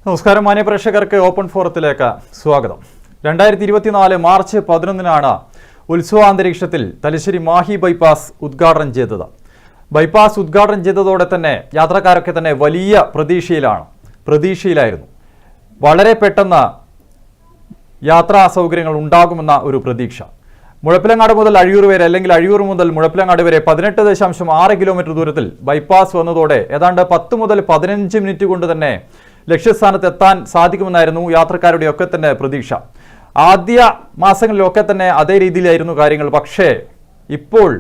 നമസ്കാരം മാന്യ പ്രേക്ഷകർക്ക് ഓപ്പൺ ഫോറത്തിലേക്ക് സ്വാഗതം. 2024 മാർച്ച് 11 ഉത്സവാന്തരീക്ഷത്തിൽ തലശ്ശേരി മാഹി ബൈപ്പാസ് ഉദ്ഘാടനം ചെയ്തത്. ബൈപ്പാസ് ഉദ്ഘാടനം ചെയ്തതോടെ തന്നെ യാത്രക്കാരൊക്കെ തന്നെ വലിയ പ്രതീക്ഷയിലായിരുന്നു. വളരെ പെട്ടെന്ന് യാത്രാ സൗകര്യങ്ങൾ ഉണ്ടാകുമെന്ന ഒരു പ്രതീക്ഷ. മുഴപ്പിലങ്ങാട് മുതൽ അഴിയൂർ വരെ അല്ലെങ്കിൽ അഴിയൂർ മുതൽ മുഴപ്പിലങ്ങാട് വരെ 18.6 കിലോമീറ്റർ ദൂരത്തിൽ ബൈപ്പാസ് വന്നതോടെ ഏതാണ്ട് 10 മുതൽ 15 മിനിറ്റ് കൊണ്ട് തന്നെ ലക്ഷ്യസ്ഥാനത്ത് എത്താൻ സാധിക്കുമെന്നായിരുന്നു യാത്രക്കാരുടെയൊക്കെ തന്നെ പ്രതീക്ഷ. ആദ്യ മാസങ്ങളിലൊക്കെ തന്നെ അതേ രീതിയിലായിരുന്നു കാര്യങ്ങൾ. പക്ഷേ ഇപ്പോൾ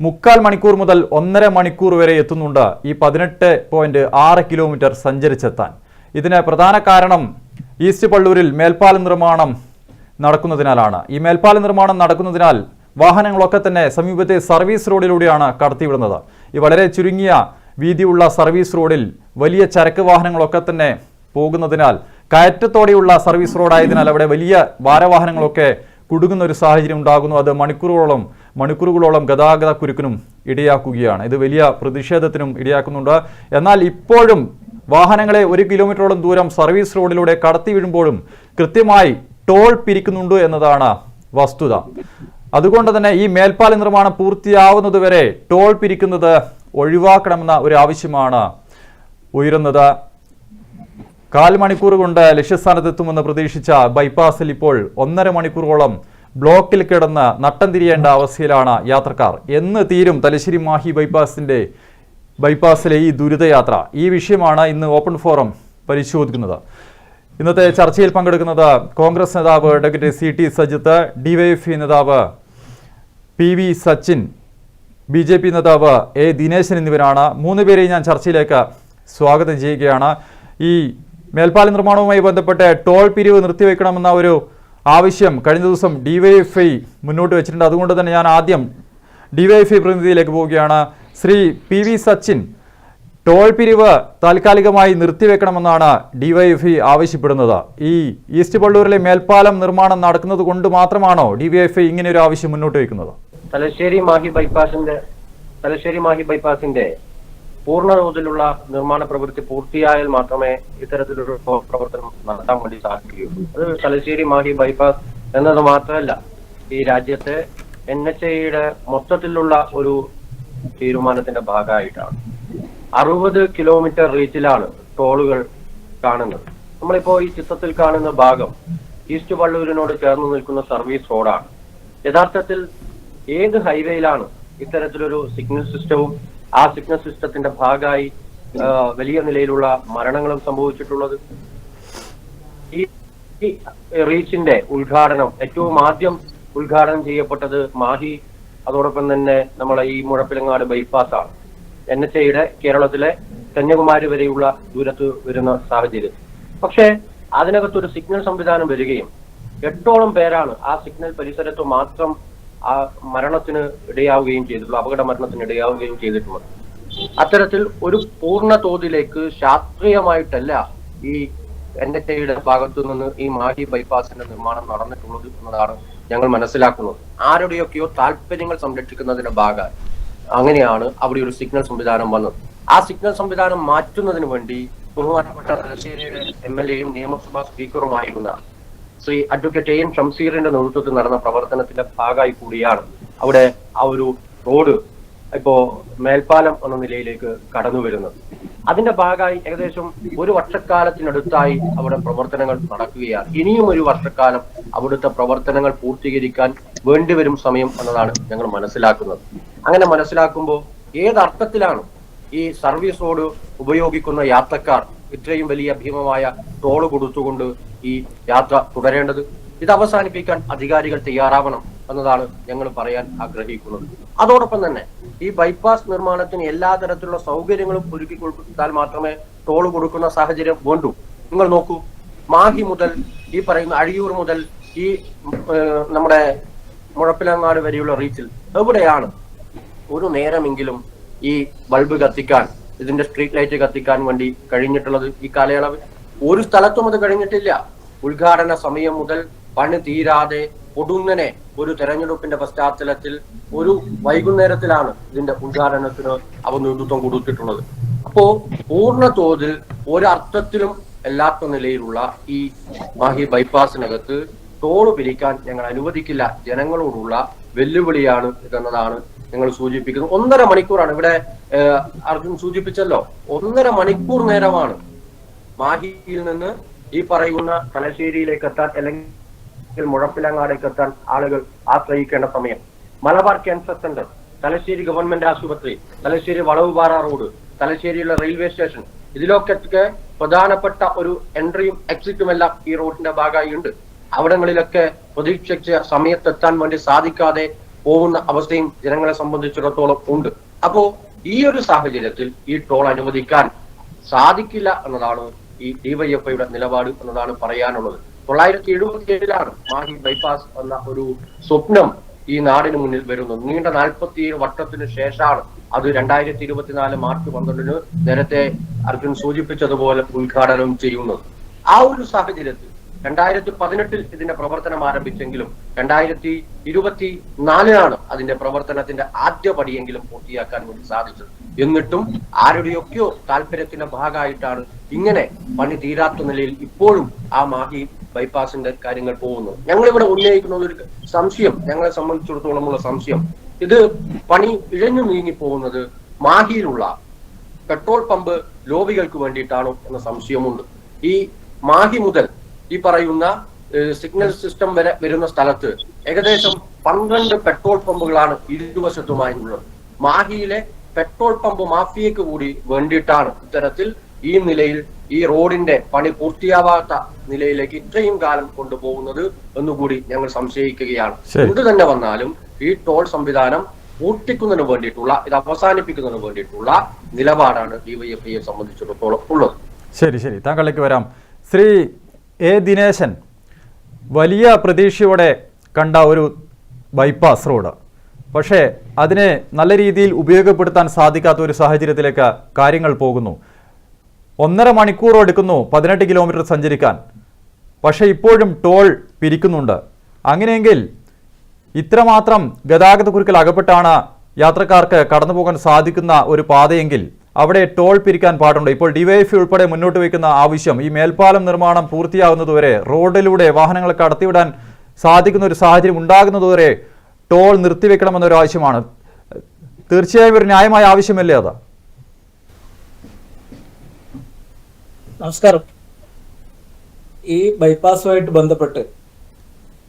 3/4 മണിക്കൂർ മുതൽ 1.5 മണിക്കൂർ വരെ എത്തുന്നുണ്ട് ഈ 18.6 കിലോമീറ്റർ സഞ്ചരിച്ചെത്താൻ. ഇതിന് പ്രധാന കാരണം ഈസ്റ്റ് പള്ളൂരിൽ മേൽപ്പാല നിർമ്മാണം നടക്കുന്നതിനാലാണ്. ഈ മേൽപ്പാല നിർമ്മാണം നടക്കുന്നതിനാൽ വാഹനങ്ങളൊക്കെ തന്നെ സമീപത്തെ സർവീസ് റോഡിലൂടെയാണ് കടത്തിവിടുന്നത്. ഈ വളരെ ചുരുങ്ങിയ വീതിയുള്ള സർവീസ് റോഡിൽ വലിയ ചരക്ക് വാഹനങ്ങളൊക്കെ തന്നെ പോകുന്നതിനാൽ, കയറ്റത്തോടെയുള്ള സർവീസ് റോഡായതിനാൽ അവിടെ വലിയ ഭാരവാഹനങ്ങളൊക്കെ കുടുങ്ങുന്ന ഒരു സാഹചര്യം ഉണ്ടാകുന്നു. അത് മണിക്കൂറുകളോളം ഗതാഗത കുരുക്കിനും ഇടയാക്കുകയാണ്. ഇത് വലിയ പ്രതിഷേധത്തിനും ഇടയാക്കുന്നുണ്ട്. എന്നാൽ ഇപ്പോഴും വാഹനങ്ങളെ 1 കിലോമീറ്ററോളം ദൂരം സർവീസ് റോഡിലൂടെ കടത്തി വിടുമ്പോഴും കൃത്യമായി ടോൾ പിരിക്കുന്നുണ്ട് എന്നതാണ് വസ്തുത. അതുകൊണ്ട് തന്നെ ഈ മേൽപ്പാല നിർമ്മാണം പൂർത്തിയാവുന്നതുവരെ ടോൾ പിരിക്കുന്നത് ഒഴിവാക്കണമെന്ന ഒരു ആവശ്യമാണ് ഉയരുന്നത്. 1/4 മണിക്കൂർ കൊണ്ട് ലക്ഷ്യസ്ഥാനത്തെത്തുമെന്ന് പ്രതീക്ഷിച്ച ബൈപ്പാസിൽ ഇപ്പോൾ 1.5 മണിക്കൂറോളം ബ്ലോക്കിൽ കിടന്ന് നട്ടം തിരിയേണ്ട അവസ്ഥയിലാണ് യാത്രക്കാർ. എന്ന് തീരും തലശ്ശേരി മാഹി ബൈപ്പാസിലെ ഈ ദുരിതയാത്ര? ഈ വിഷയമാണ് ഇന്ന് ഓപ്പൺ ഫോറം പരിശോധിക്കുന്നത്. ഇന്നത്തെ ചർച്ചയിൽ പങ്കെടുക്കുന്നത് കോൺഗ്രസ് നേതാവ് അഡ്വക്കേറ്റ് CT സജിത്ത്, DYFI നേതാവ് PV സച്ചിൻ, BJP നേതാവ് A ദിനേശൻ എന്നിവരാണ്. 3 പേരെയും ഞാൻ ചർച്ചയിലേക്ക് സ്വാഗതം ചെയ്യുകയാണ്. ഈ മേൽപ്പാല നിർമ്മാണവുമായി ബന്ധപ്പെട്ട് ടോൾ പിരിവ് നിർത്തിവെക്കണമെന്ന ഒരു ആവശ്യം കഴിഞ്ഞ ദിവസം DYFI മുന്നോട്ട് വെച്ചിട്ടുണ്ട്. അതുകൊണ്ട് തന്നെ ഞാൻ ആദ്യം DYFI പ്രതിനിധിയിലേക്ക് പോവുകയാണ്. ശ്രീ PV സച്ചിൻ, ടോൾ പിരിവ് താൽക്കാലികമായി നിർത്തിവെക്കണമെന്നാണ് DYFI ആവശ്യപ്പെടുന്നത്. ഈ ഈസ്റ്റ് പള്ളൂരിലെ മേൽപ്പാലം നിർമ്മാണം നടക്കുന്നത് കൊണ്ട് മാത്രമാണോ DYFI ഇങ്ങനെ ഒരു ആവശ്യം മുന്നോട്ട് വയ്ക്കുന്നത്? തലശ്ശേരി മാഹി ബൈപ്പാസിന്റെ പൂർണ്ണ തോതിലുള്ള നിർമ്മാണ പ്രവൃത്തി പൂർത്തിയായാൽ മാത്രമേ ഇത്തരത്തിലൊരു പ്രവർത്തനം നടത്താൻ വേണ്ടി സാധിക്കുകയുള്ളൂ. അത് തലശ്ശേരി മാഹി ബൈപ്പാസ് എന്നത് മാത്രമല്ല, ഈ രാജ്യത്തെ NHAIയുടെ മൊത്തത്തിലുള്ള ഒരു തീരുമാനത്തിന്റെ ഭാഗമായിട്ടാണ് 60 കിലോമീറ്റർ റീച്ചിലാണ് ടോളുകൾ കാണുന്നത്. നമ്മളിപ്പോ ഈ ചിത്രത്തിൽ കാണുന്ന ഭാഗം ഈസ്റ്റ് പള്ളൂരിനോട് ചേർന്ന് നിൽക്കുന്ന സർവീസ് റോഡാണ്. യഥാർത്ഥത്തിൽ ഏത് ഹൈവേയിലാണ് ഇത്തരത്തിലൊരു സിഗ്നൽ സിസ്റ്റവും ആ സിഗ്നൽ സിസ്റ്റത്തിന്റെ ഭാഗമായി വലിയ നിലയിലുള്ള മരണങ്ങളും സംഭവിച്ചിട്ടുള്ളത്? ഈ റീച്ചിന്റെ ഉദ്ഘാടനം ഏറ്റവും ആദ്യം ഉദ്ഘാടനം ചെയ്യപ്പെട്ടത് മാഹി, അതോടൊപ്പം തന്നെ നമ്മളെ ഈ മുഴപ്പിലങ്ങാട് ബൈപ്പാസ് ആണ്. NHAIയുടെ കേരളത്തിലെ കന്യാകുമാരി വരെയുള്ള ദൂരത്ത് വരുന്ന സാഹചര്യം. പക്ഷേ അതിനകത്തൊരു സിഗ്നൽ സംവിധാനം വരികയും 8ഓളം പേരാണ് ആ സിഗ്നൽ പരിസരത്ത് മാത്രം ആ മരണത്തിന് ഇടയാവുകയും ചെയ്തിട്ടുള്ളൂ, അപകട മരണത്തിന് ഇടയാവുകയും ചെയ്തിട്ടുള്ളത്. അത്തരത്തിൽ ഒരു പൂർണ്ണ തോതിലേക്ക് ശാസ്ത്രീയമായിട്ടല്ല ഈ NHAIയുടെ ഭാഗത്തു നിന്ന് ഈ മാഹി ബൈപ്പാസിന്റെ നിർമ്മാണം നടന്നിട്ടുള്ളത് എന്നതാണ് ഞങ്ങൾ മനസ്സിലാക്കുന്നത്. ആരുടെയൊക്കെയോ താല്പര്യങ്ങൾ സംരക്ഷിക്കുന്നതിന്റെ ഭാഗമായി അങ്ങനെയാണ് അവിടെ ഒരു സിഗ്നൽ സംവിധാനം വന്നത്. ആ സിഗ്നൽ സംവിധാനം മാറ്റുന്നതിന് വേണ്ടി ബഹുമാനപ്പെട്ട തലശ്ശേരിയുടെ MLAയും നിയമസഭാ സ്പീക്കറുമായിരുന്ന ശ്രീ അഡ്വക്കേറ്റ് AN ഷംസീറിന്റെ നേതൃത്വത്തിൽ നടന്ന പ്രവർത്തനത്തിന്റെ ഭാഗമായി കൂടിയാണ് അവിടെ ആ ഒരു റോഡ് ഇപ്പോ മേൽപ്പാലം എന്ന നിലയിലേക്ക് കടന്നു വരുന്നത്. അതിന്റെ ഭാഗമായി ഏകദേശം 1 വർഷക്കാലത്തിനടുത്തായി അവിടെ പ്രവർത്തനങ്ങൾ നടക്കുകയാണ്. ഇനിയും 1 വർഷക്കാലം അവിടുത്തെ പ്രവർത്തനങ്ങൾ പൂർത്തീകരിക്കാൻ വേണ്ടിവരും സമയം എന്നതാണ് ഞങ്ങൾ മനസ്സിലാക്കുന്നത്. അങ്ങനെ മനസ്സിലാക്കുമ്പോൾ ഏതർത്ഥത്തിലാണ് ഈ സർവീസ് റോഡ് ഉപയോഗിക്കുന്ന യാത്രക്കാർ ഇത്രയും വലിയ ഭീമമായ ടോള് കൊടുത്തുകൊണ്ട് ഈ യാത്ര തുടരേണ്ടത്? ഇത് അവസാനിപ്പിക്കാൻ അധികാരികൾ തയ്യാറാവണം എന്നതാണ് ഞങ്ങൾ പറയാൻ ആഗ്രഹിക്കുന്നത്. അതോടൊപ്പം തന്നെ ഈ ബൈപ്പാസ് നിർമ്മാണത്തിന് എല്ലാ തരത്തിലുള്ള സൗകര്യങ്ങളും ഒരുക്കി കൊടുത്താൽ മാത്രമേ ടോള് കൊടുക്കുന്ന സാഹചര്യം വേണ്ടൂ. നിങ്ങൾ നോക്കൂ, മാഹി മുതൽ ഈ പറയുന്ന അഴിയൂർ മുതൽ ഈ നമ്മുടെ മുഴപ്പിലങ്ങാട് വരെയുള്ള റീച്ചിൽ എവിടെയാണ് ഒരു നേരമെങ്കിലും ഈ ബൾബ് കത്തിക്കാൻ, ഇതിന്റെ സ്ട്രീറ്റ് ലൈറ്റ് കത്തിക്കാൻ വേണ്ടി കഴിഞ്ഞിട്ടുള്ളത്? ഈ കാലയളവിൽ ഒരു സ്ഥലത്തും അത് കഴിഞ്ഞിട്ടില്ല. ഉദ്ഘാടന സമയം മുതൽ പണി തീരാതെ പൊടുന്നനെ ഒരു തെരഞ്ഞെടുപ്പിന്റെ പശ്ചാത്തലത്തിൽ ഒരു വൈകുന്നേരത്തിലാണ് ഇതിന്റെ ഉദ്ഘാടനത്തിന് അവർ നേതൃത്വം കൊടുത്തിട്ടുള്ളത്. അപ്പോ പൂർണ്ണ തോതിൽ ഒരർത്ഥത്തിലും അല്ലാത്ത നിലയിലുള്ള ഈ മാഹി ബൈപ്പാസിനകത്ത് ടോള് പിരിക്കാൻ ഞങ്ങൾ അനുവദിക്കില്ല, ജനങ്ങളോടുള്ള വെല്ലുവിളിയാണ് ഇതെന്നതാണ് ഞങ്ങൾ സൂചിപ്പിക്കുന്നത്. 1.5 മണിക്കൂറാണ് ഇവിടെ അർജുൻ സൂചിപ്പിച്ചല്ലോ, 1.5 മണിക്കൂർ നേരമാണ് മാഹിയിൽ നിന്ന് ഈ പറയുന്ന തലശ്ശേരിയിലേക്ക് എത്താൻ അല്ലെങ്കിൽ മുഴപ്പിലങ്ങാടേക്ക് എത്താൻ ആളുകൾ ആശ്രയിക്കേണ്ട സമയം. Malabar cancer centre, Thalassery government ആശുപത്രി, തലശ്ശേരി വളവുപാറ റോഡ്, തലശ്ശേരിയിലെ റെയിൽവേ സ്റ്റേഷൻ, ഇതിലൊക്കെ പ്രധാനപ്പെട്ട ഒരു എൻട്രിയും എക്സിറ്റും എല്ലാം ഈ റോഡിന്റെ ഭാഗമായി ഉണ്ട്. അവിടങ്ങളിലൊക്കെ പ്രതീക്ഷിച്ച സമയത്തെത്താൻ വേണ്ടി സാധിക്കാതെ പോകുന്ന അവസ്ഥയും ജനങ്ങളെ സംബന്ധിച്ചിടത്തോളം ഉണ്ട്. അപ്പോ ഈ ഒരു സാഹചര്യത്തിൽ ഈ ടോൾ അനുവദിക്കാൻ സാധിക്കില്ല എന്നതാണ് ഈ ഡിവൈഎഫ്ഐയുടെ നിലപാട് എന്നതാണ് പറയാനുള്ളത്. 1977 മാഹി ബൈപ്പാസ് എന്ന ഒരു സ്വപ്നം ഈ നാടിന് മുന്നിൽ വരുന്നത്. നീണ്ട 47 വർഷത്തിന് ശേഷമാണ് അത് 2024 മാർച്ച് 12 നേരത്തെ അർജുൻ സൂചിപ്പിച്ചതുപോലെ ഉദ്ഘാടനം ചെയ്യുന്നത്. ആ ഒരു സാഹചര്യത്തിൽ 2018 ഇതിന്റെ പ്രവർത്തനം ആരംഭിച്ചെങ്കിലും 2024 അതിന്റെ പ്രവർത്തനത്തിന്റെ ആദ്യ പടിയെങ്കിലും പൂർത്തിയാക്കാൻ വേണ്ടി സാധിച്ചത്. എന്നിട്ടും ആരുടെയൊക്കെയോ താല്പര്യത്തിന്റെ ഭാഗമായിട്ടാണ് ഇങ്ങനെ പണി തീരാത്ത നിലയിൽ ഇപ്പോഴും ആ മാഹി ബൈപ്പാസിന്റെ കാര്യങ്ങൾ പോകുന്നത്. ഞങ്ങളിവിടെ ഉന്നയിക്കുന്ന ഒരു സംശയം, ഞങ്ങളെ സംബന്ധിച്ചിടത്തോളമുള്ള സംശയം, ഇത് പണി ഇഴഞ്ഞു നീങ്ങി പോകുന്നത് മാഹിയിലുള്ള പെട്രോൾ പമ്പ് ലോബികൾക്ക് വേണ്ടിയിട്ടാണോ എന്ന സംശയമുണ്ട്. ഈ മാഹി മുതൽ ഈ പറയുന്ന സിഗ്നൽ സിസ്റ്റം വരെ വരുന്ന സ്ഥലത്ത് ഏകദേശം 12 പെട്രോൾ പമ്പുകളാണ് ഇരുവശത്തുമായി ഉള്ളത്. മാഹിയിലെ പെട്രോൾ പമ്പ് മാഫിയക്ക് കൂടി വേണ്ടിയിട്ടാണ് ഇത്തരത്തിൽ ഈ നിലയിൽ ഈ റോഡിന്റെ പണി പൂർത്തിയാവാത്ത നിലയിലേക്ക് ഇത്രയും കാലം കൊണ്ടുപോകുന്നത് എന്നുകൂടി ഞങ്ങൾ സംശയിക്കുകയാണ്. എന്ത് തന്നെ വന്നാലും ഈ ടോൾ സംവിധാനം പൂർത്തിക്കുന്നതിന് വേണ്ടിയിട്ടുള്ള, ഇത് അവസാനിപ്പിക്കുന്നതിന് വേണ്ടിയിട്ടുള്ള നിലപാടാണ് ഡിവൈഎഫ്ഐയെ സംബന്ധിച്ചിടത്തോളം ഉള്ളത്. ശരി, താങ്കളിലേക്ക് വരാം. ശ്രീ എ ദിനേശൻ, വലിയ പ്രതീക്ഷയോടെ കണ്ട ഒരു ബൈപ്പാസ് റോഡ്, പക്ഷേ അതിനെ നല്ല രീതിയിൽ ഉപയോഗപ്പെടുത്താൻ സാധിക്കാത്ത ഒരു സാഹചര്യത്തിലേക്ക് കാര്യങ്ങൾ പോകുന്നു. 1.5 മണിക്കൂർ എടുക്കുന്നു 18 കിലോമീറ്റർ സഞ്ചരിക്കാൻ, പക്ഷേ ഇപ്പോഴും ടോൾ പിരിക്കുന്നുണ്ട്. അങ്ങനെയെങ്കിൽ ഇത്രമാത്രം ഗതാഗതക്കുരുക്കിൽ അകപ്പെട്ടാണ് യാത്രക്കാർക്ക് കടന്നു പോകാൻ സാധിക്കുന്ന ഒരു പാതയെങ്കിൽ അവിടെ ടോൾ പിരിക്കാൻ പാടുണ്ട്. ഇപ്പോൾ ഡിവൈഎഫ്ഐ ഉൾപ്പെടെ മുന്നോട്ട് വയ്ക്കുന്ന ആവശ്യം, ഈ മേൽപ്പാലം നിർമ്മാണം പൂർത്തിയാകുന്നതുവരെ, റോഡിലൂടെ വാഹനങ്ങൾ കടത്തിവിടാൻ സാധിക്കുന്ന ഒരു സാഹചര്യം ഉണ്ടാകുന്നതുവരെ ടോൾ നിർത്തിവെക്കണമെന്നൊരു ആവശ്യമാണ്. തീർച്ചയായും ഒരു ന്യായമായ ആവശ്യമല്ലേ അത്? നമസ്കാരം. ഈ ബൈപ്പാസുമായിട്ട് ബന്ധപ്പെട്ട്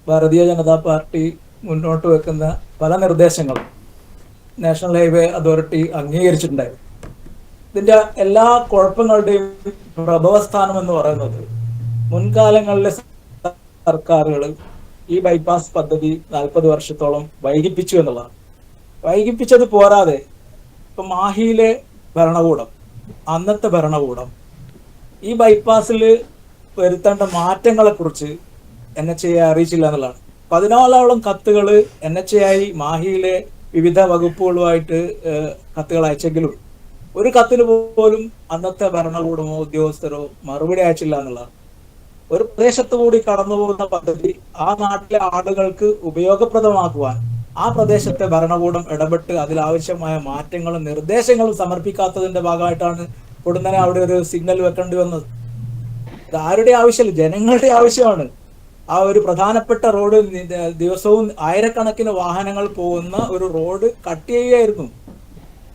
ഭാരതീയ ജനതാ പാർട്ടി മുന്നോട്ട് വെക്കുന്ന പല നിർദ്ദേശങ്ങളും നാഷണൽ ഹൈവേ അതോറിറ്റി അംഗീകരിച്ചിട്ടുണ്ടായിരുന്നു. ഇതിന്റെ എല്ലാ കുഴപ്പങ്ങളുടെയും പ്രഭവസ്ഥാനം എന്ന് പറയുന്നത് മുൻകാലങ്ങളിലെ സർക്കാരുകൾ ഈ ബൈപ്പാസ് പദ്ധതി 40 വർഷത്തോളം വൈകിപ്പിച്ചു എന്നുള്ളതാണ്. വൈകിപ്പിച്ചത് പോരാതെ ഇപ്പൊ മാഹിയിലെ ഭരണകൂടം, അന്നത്തെ ഭരണകൂടം ഈ ബൈപ്പാസിൽ വരുത്തേണ്ട മാറ്റങ്ങളെ കുറിച്ച് NHAI അറിയിച്ചില്ല എന്നുള്ളതാണ്. 14ഓളം കത്തുകൾ NHAI മാഹിയിലെ വിവിധ വകുപ്പുകളുമായിട്ട് കത്തുകൾ അയച്ചെങ്കിലും ഒരു കത്തിന് പോലും അന്നത്തെ ഭരണകൂടമോ ഉദ്യോഗസ്ഥരോ മറുപടി അയച്ചില്ല എന്നുള്ളതാണ്. ഒരു പ്രദേശത്തു കൂടി കടന്നു പോകുന്ന പദ്ധതി ആ നാട്ടിലെ ആളുകൾക്ക് ഉപയോഗപ്രദമാക്കുവാൻ ആ പ്രദേശത്തെ ഭരണകൂടം ഇടപെട്ട് അതിലാവശ്യമായ മാറ്റങ്ങളും നിർദ്ദേശങ്ങളും സമർപ്പിക്കാത്തതിന്റെ ഭാഗമായിട്ടാണ് ഉടനെ അവിടെ ഒരു സിഗ്നൽ വെക്കേണ്ടി വന്നത്. ഇത് ആരുടെ ആവശ്യമില്ല, ജനങ്ങളുടെ ആവശ്യമാണ്. ആ ഒരു പ്രധാനപ്പെട്ട റോഡ്, ദിവസവും ആയിരക്കണക്കിന് വാഹനങ്ങൾ പോകുന്ന ഒരു റോഡ് കട്ട് ചെയ്യുകയായിരുന്നു.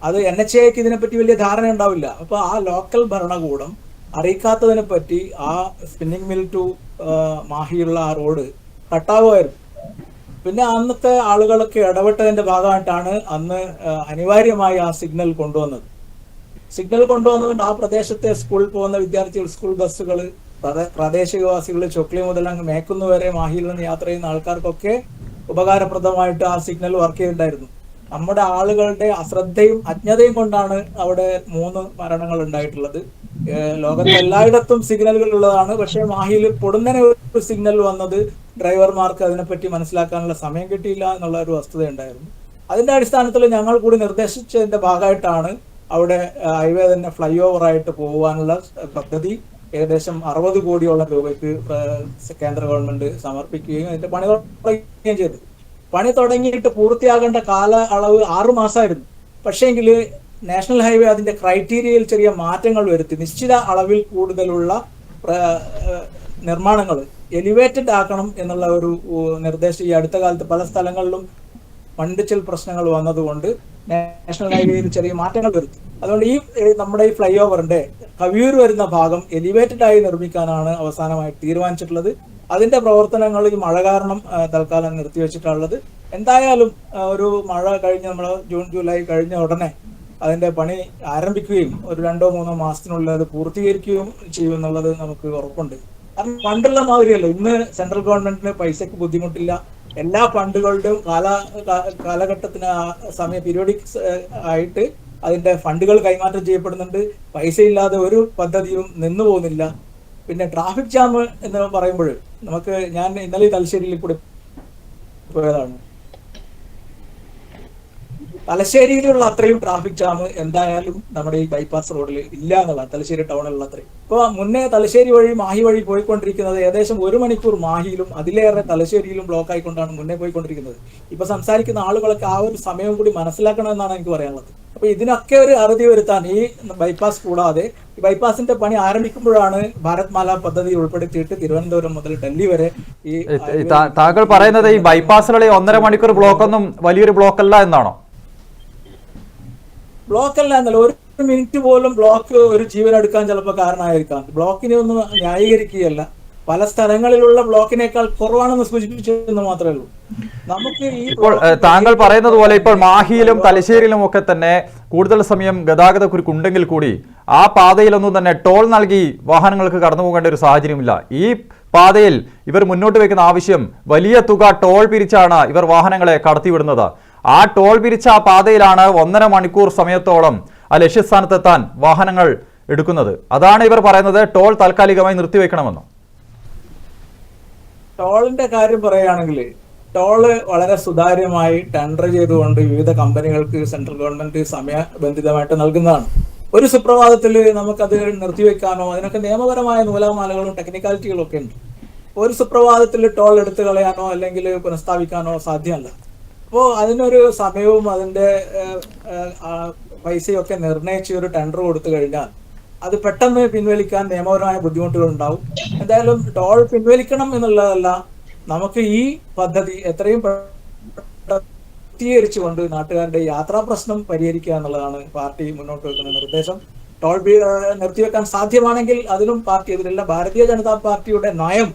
അത് NHAIക്ക് ഇതിനെപ്പറ്റി വലിയ ധാരണ ഉണ്ടാവില്ല. അപ്പൊ ആ ലോക്കൽ ഭരണകൂടം അറിയിക്കാത്തതിനെ പറ്റി ആ സ്പിന്നിങ് മിൽ ടു മാഹിയുള്ള ആ റോഡ് കട്ടാവുമായിരുന്നു. പിന്നെ അന്നത്തെ ആളുകളൊക്കെ ഇടപെട്ടതിന്റെ ഭാഗമായിട്ടാണ് അന്ന് അനിവാര്യമായി ആ സിഗ്നൽ കൊണ്ടുവന്നത്. സിഗ്നൽ കൊണ്ടുവന്നതുകൊണ്ട് ആ പ്രദേശത്തെ സ്കൂളിൽ പോകുന്ന വിദ്യാർത്ഥികൾ, സ്കൂൾ ബസ്സുകൾ, പ്രാദേശികവാസികൾ, ചൊക്ലി മുതൽ അങ്ങ് മേക്കുന്നുവരെ മാഹിയിൽ നിന്ന് യാത്ര ചെയ്യുന്ന ആൾക്കാർക്കൊക്കെ ഉപകാരപ്രദമായിട്ട് ആ സിഗ്നൽ വർക്ക് ചെയ്തിട്ടുണ്ടായിരുന്നു. നമ്മുടെ ആളുകളുടെ അശ്രദ്ധയും അജ്ഞതയും കൊണ്ടാണ് അവിടെ 3 മരണങ്ങൾ ഉണ്ടായിട്ടുള്ളത്. ലോകത്ത് എല്ലായിടത്തും സിഗ്നലുകൾ ഉള്ളതാണ്. പക്ഷെ മാഹിയിൽ പൊടുന്നനെ ഒരു സിഗ്നൽ വന്നത് ഡ്രൈവർമാർക്ക് അതിനെപ്പറ്റി മനസ്സിലാക്കാനുള്ള സമയം കിട്ടിയില്ല എന്നുള്ള ഒരു വസ്തുത ഉണ്ടായിരുന്നു. അതിന്റെ അടിസ്ഥാനത്തിൽ ഞങ്ങൾ കൂടി നിർദ്ദേശിച്ചതിന്റെ ഭാഗമായിട്ടാണ് അവിടെ ഹൈവേ തന്നെ ഫ്ലൈ ഓവറായിട്ട് പോകാനുള്ള പദ്ധതി ഏകദേശം 60 കോടിയോളം രൂപയ്ക്ക് കേന്ദ്ര ഗവൺമെന്റ് സമർപ്പിക്കുകയും അതിന്റെ പണി തുടങ്ങുകയും ചെയ്തു. പണി തുടങ്ങിയിട്ട് പൂർത്തിയാകേണ്ട കാല അളവ് 6 മാസമായിരുന്നു. പക്ഷേങ്കിൽ നാഷണൽ ഹൈവേ അതിന്റെ ക്രൈറ്റീരിയയിൽ ചെറിയ മാറ്റങ്ങൾ വരുത്തി നിശ്ചിത അളവിൽ കൂടുതലുള്ള നിർമ്മാണങ്ങൾ എലിവേറ്റഡ് ആക്കണം എന്നുള്ള ഒരു നിർദ്ദേശം ഈ അടുത്ത കാലത്ത് പല സ്ഥലങ്ങളിലും മണ്ണിടിച്ചിൽ പ്രശ്നങ്ങൾ വന്നതുകൊണ്ട് നാഷണൽ ഹൈവേയിൽ ചെറിയ മാറ്റങ്ങൾ വരുത്തി. അതുകൊണ്ട് ഈ നമ്മുടെ ഈ ഫ്ലൈ ഓവറിന്റെ കവിയൂർ വരുന്ന ഭാഗം എലിവേറ്റഡ് ആയി നിർമ്മിക്കാനാണ് അവസാനമായി തീരുമാനിച്ചിട്ടുള്ളത്. അതിന്റെ പ്രവർത്തനങ്ങൾ ഈ മഴ കാരണം തൽക്കാലം നിർത്തിവെച്ചിട്ടുള്ളത്. എന്തായാലും ഒരു മഴ കഴിഞ്ഞ് നമ്മൾ ജൂൺ ജൂലൈ കഴിഞ്ഞ ഉടനെ അതിന്റെ പണി ആരംഭിക്കുകയും ഒരു 2-3 മാസത്തിനുള്ളിൽ അത് പൂർത്തീകരിക്കുകയും ചെയ്യുമെന്നുള്ളത് നമുക്ക് ഉറപ്പുണ്ട്. കാരണം പണ്ടുള്ള മാതിരിയല്ല, ഇന്ന് സെൻട്രൽ ഗവൺമെന്റിന് പൈസക്ക് ബുദ്ധിമുട്ടില്ല. എല്ലാ ഫണ്ടുകളുടെയും കാലഘട്ടത്തിന് പീരിയോഡിക് ആയിട്ട് അതിന്റെ ഫണ്ടുകൾ കൈമാറ്റം ചെയ്യപ്പെടുന്നുണ്ട്. പൈസ ഇല്ലാതെ ഒരു പദ്ധതിയും നിന്നു പോകുന്നില്ല. പിന്നെ ട്രാഫിക് ജാം എന്ന് പറയുമ്പോൾ ഞാൻ ഇന്നലെ തലശ്ശേരിയിൽ കൂടി പോയതാണ്. തലശ്ശേരിയിലുള്ള അത്രയും ട്രാഫിക് ജാം എന്തായാലും നമ്മുടെ ഈ ബൈപ്പാസ് റോഡിൽ ഇല്ല എന്നുള്ളതാണ്, തലശ്ശേരി ടൗണിലുള്ള അത്രയും. ഇപ്പോൾ മുന്നേ തലശ്ശേരി വഴി മാഹി വഴി പോയിക്കൊണ്ടിരിക്കുന്നത് ഏകദേശം 1 മണിക്കൂർ മാഹിയിലും അതിലേറെ തലശ്ശേരിയിലും ബ്ലോക്ക് ആയിക്കൊണ്ടാണ് മുന്നേ പോയിക്കൊണ്ടിരിക്കുന്നത്. ഇപ്പൊ സംസാരിക്കുന്ന ആളുകളൊക്കെ ആ ഒരു സമയം കൂടി മനസ്സിലാക്കണമെന്നാണ് എനിക്ക് പറയാനുള്ളത്. അപ്പൊ ഇതിനൊക്കെ ഒരു അറുതി വരുത്താൻ ഈ ബൈപ്പാസ് കൂടാതെ ഈ ബൈപ്പാസിന്റെ പണി ആരംഭിക്കുമ്പോഴാണ് ഭാരത്മാല പദ്ധതി ഉൾപ്പെടുത്തിയിട്ട് തിരുവനന്തപുരം മുതൽ ഡൽഹി വരെ താങ്കൾ പറയുന്നത് ഈ ബൈപ്പാസുകളിൽ 1.5 മണിക്കൂർ ബ്ലോക്ക് ഒന്നും വലിയൊരു ബ്ലോക്ക് അല്ല എന്നാണോ? ബ്ലോക്ക് അല്ല എന്നല്ല, 1 മിനിറ്റ് പോലും ബ്ലോക്ക് ഒരു ജീവൻ എടുക്കാൻ ചിലപ്പോൾ കാരണമായിരിക്കാം. ബ്ലോക്കിനെ ഒന്നും ന്യായീകരിക്കുകയല്ല, പല സ്ഥലങ്ങളിലുള്ള ബ്ലോക്കിനേക്കാൾ കുറവാണെന്ന് സൂചിപ്പിച്ചെന്ന് മാത്രമേ ഉള്ളൂ. നമുക്ക് ഇപ്പോൾ താങ്കൾ പറയുന്നത് പോലെ ഇപ്പോൾ മാഹിയിലും തലശ്ശേരിയിലും ഒക്കെ തന്നെ കൂടുതൽ സമയം ഗതാഗത കുരുക്കുണ്ടെങ്കിൽ കൂടി ആ പാതയിലൊന്നും തന്നെ ടോൾ നൽകി വാഹനങ്ങൾക്ക് കടന്നു പോകേണ്ട ഒരു സാഹചര്യമില്ല. ഈ പാതയിൽ ഇവർ മുന്നോട്ട് വെക്കുന്ന ആവശ്യം വലിയ തുക ടോൾ പിരിച്ചാണ് ഇവർ വാഹനങ്ങളെ കടത്തിവിടുന്നത്. ആ ടോൾ പിരിച്ച ആ പാതയിലാണ് 1.5 മണിക്കൂർ സമയത്തോളം ആ ലക്ഷ്യസ്ഥാനത്തെത്താൻ വാഹനങ്ങൾ എടുക്കുന്നത്. അതാണ് ഇവർ പറയുന്നത് ടോൾ താൽക്കാലികമായി നിർത്തിവെക്കണമെന്ന്. ടോളിന്റെ കാര്യം പറയുകയാണെങ്കിൽ ടോള് വളരെ സുതാര്യമായി ടെൻഡർ ചെയ്തുകൊണ്ട് വിവിധ കമ്പനികൾക്ക് സെൻട്രൽ ഗവൺമെന്റ് സമയബന്ധിതമായിട്ട് നൽകുന്നതാണ്. ഒരു സുപ്രഭാതത്തിൽ നമുക്കത് നിർത്തിവെക്കാനോ അതിനൊക്കെ നിയമപരമായ നൂലാമാലകളും ടെക്നിക്കാലിറ്റികളും ഒക്കെ ഉണ്ട്. ഒരു സുപ്രഭാതത്തിൽ ടോൾ എടുത്തു കളയാനോ അല്ലെങ്കിൽ പുനഃസ്ഥാപിക്കാനോ സാധ്യമല്ല. അപ്പോൾ അതിനൊരു സമയവും അതിന്റെ പൈസയും ഒക്കെ നിർണയിച്ച് ഒരു ടെൻഡർ കൊടുത്തു കഴിഞ്ഞാൽ അത് പെട്ടെന്ന് പിൻവലിക്കാൻ നിയമപരമായ ബുദ്ധിമുട്ടുകൾ ഉണ്ടാവും. എന്തായാലും ടോൾ പിൻവലിക്കണം എന്നുള്ളതല്ല, നമുക്ക് ഈ പദ്ധതി എത്രയും പൂർത്തീകരിച്ചുകൊണ്ട് നാട്ടുകാരുടെ യാത്രാ പ്രശ്നം പരിഹരിക്കുക എന്നുള്ളതാണ് പാർട്ടി മുന്നോട്ട് വെക്കുന്ന നിർദ്ദേശം. ടോൾ നിർത്തിവെക്കാൻ സാധ്യമാണെങ്കിൽ അതിലും പാർട്ടി എതിരല്ല. ഭാരതീയ ജനതാ പാർട്ടിയുടെ നയം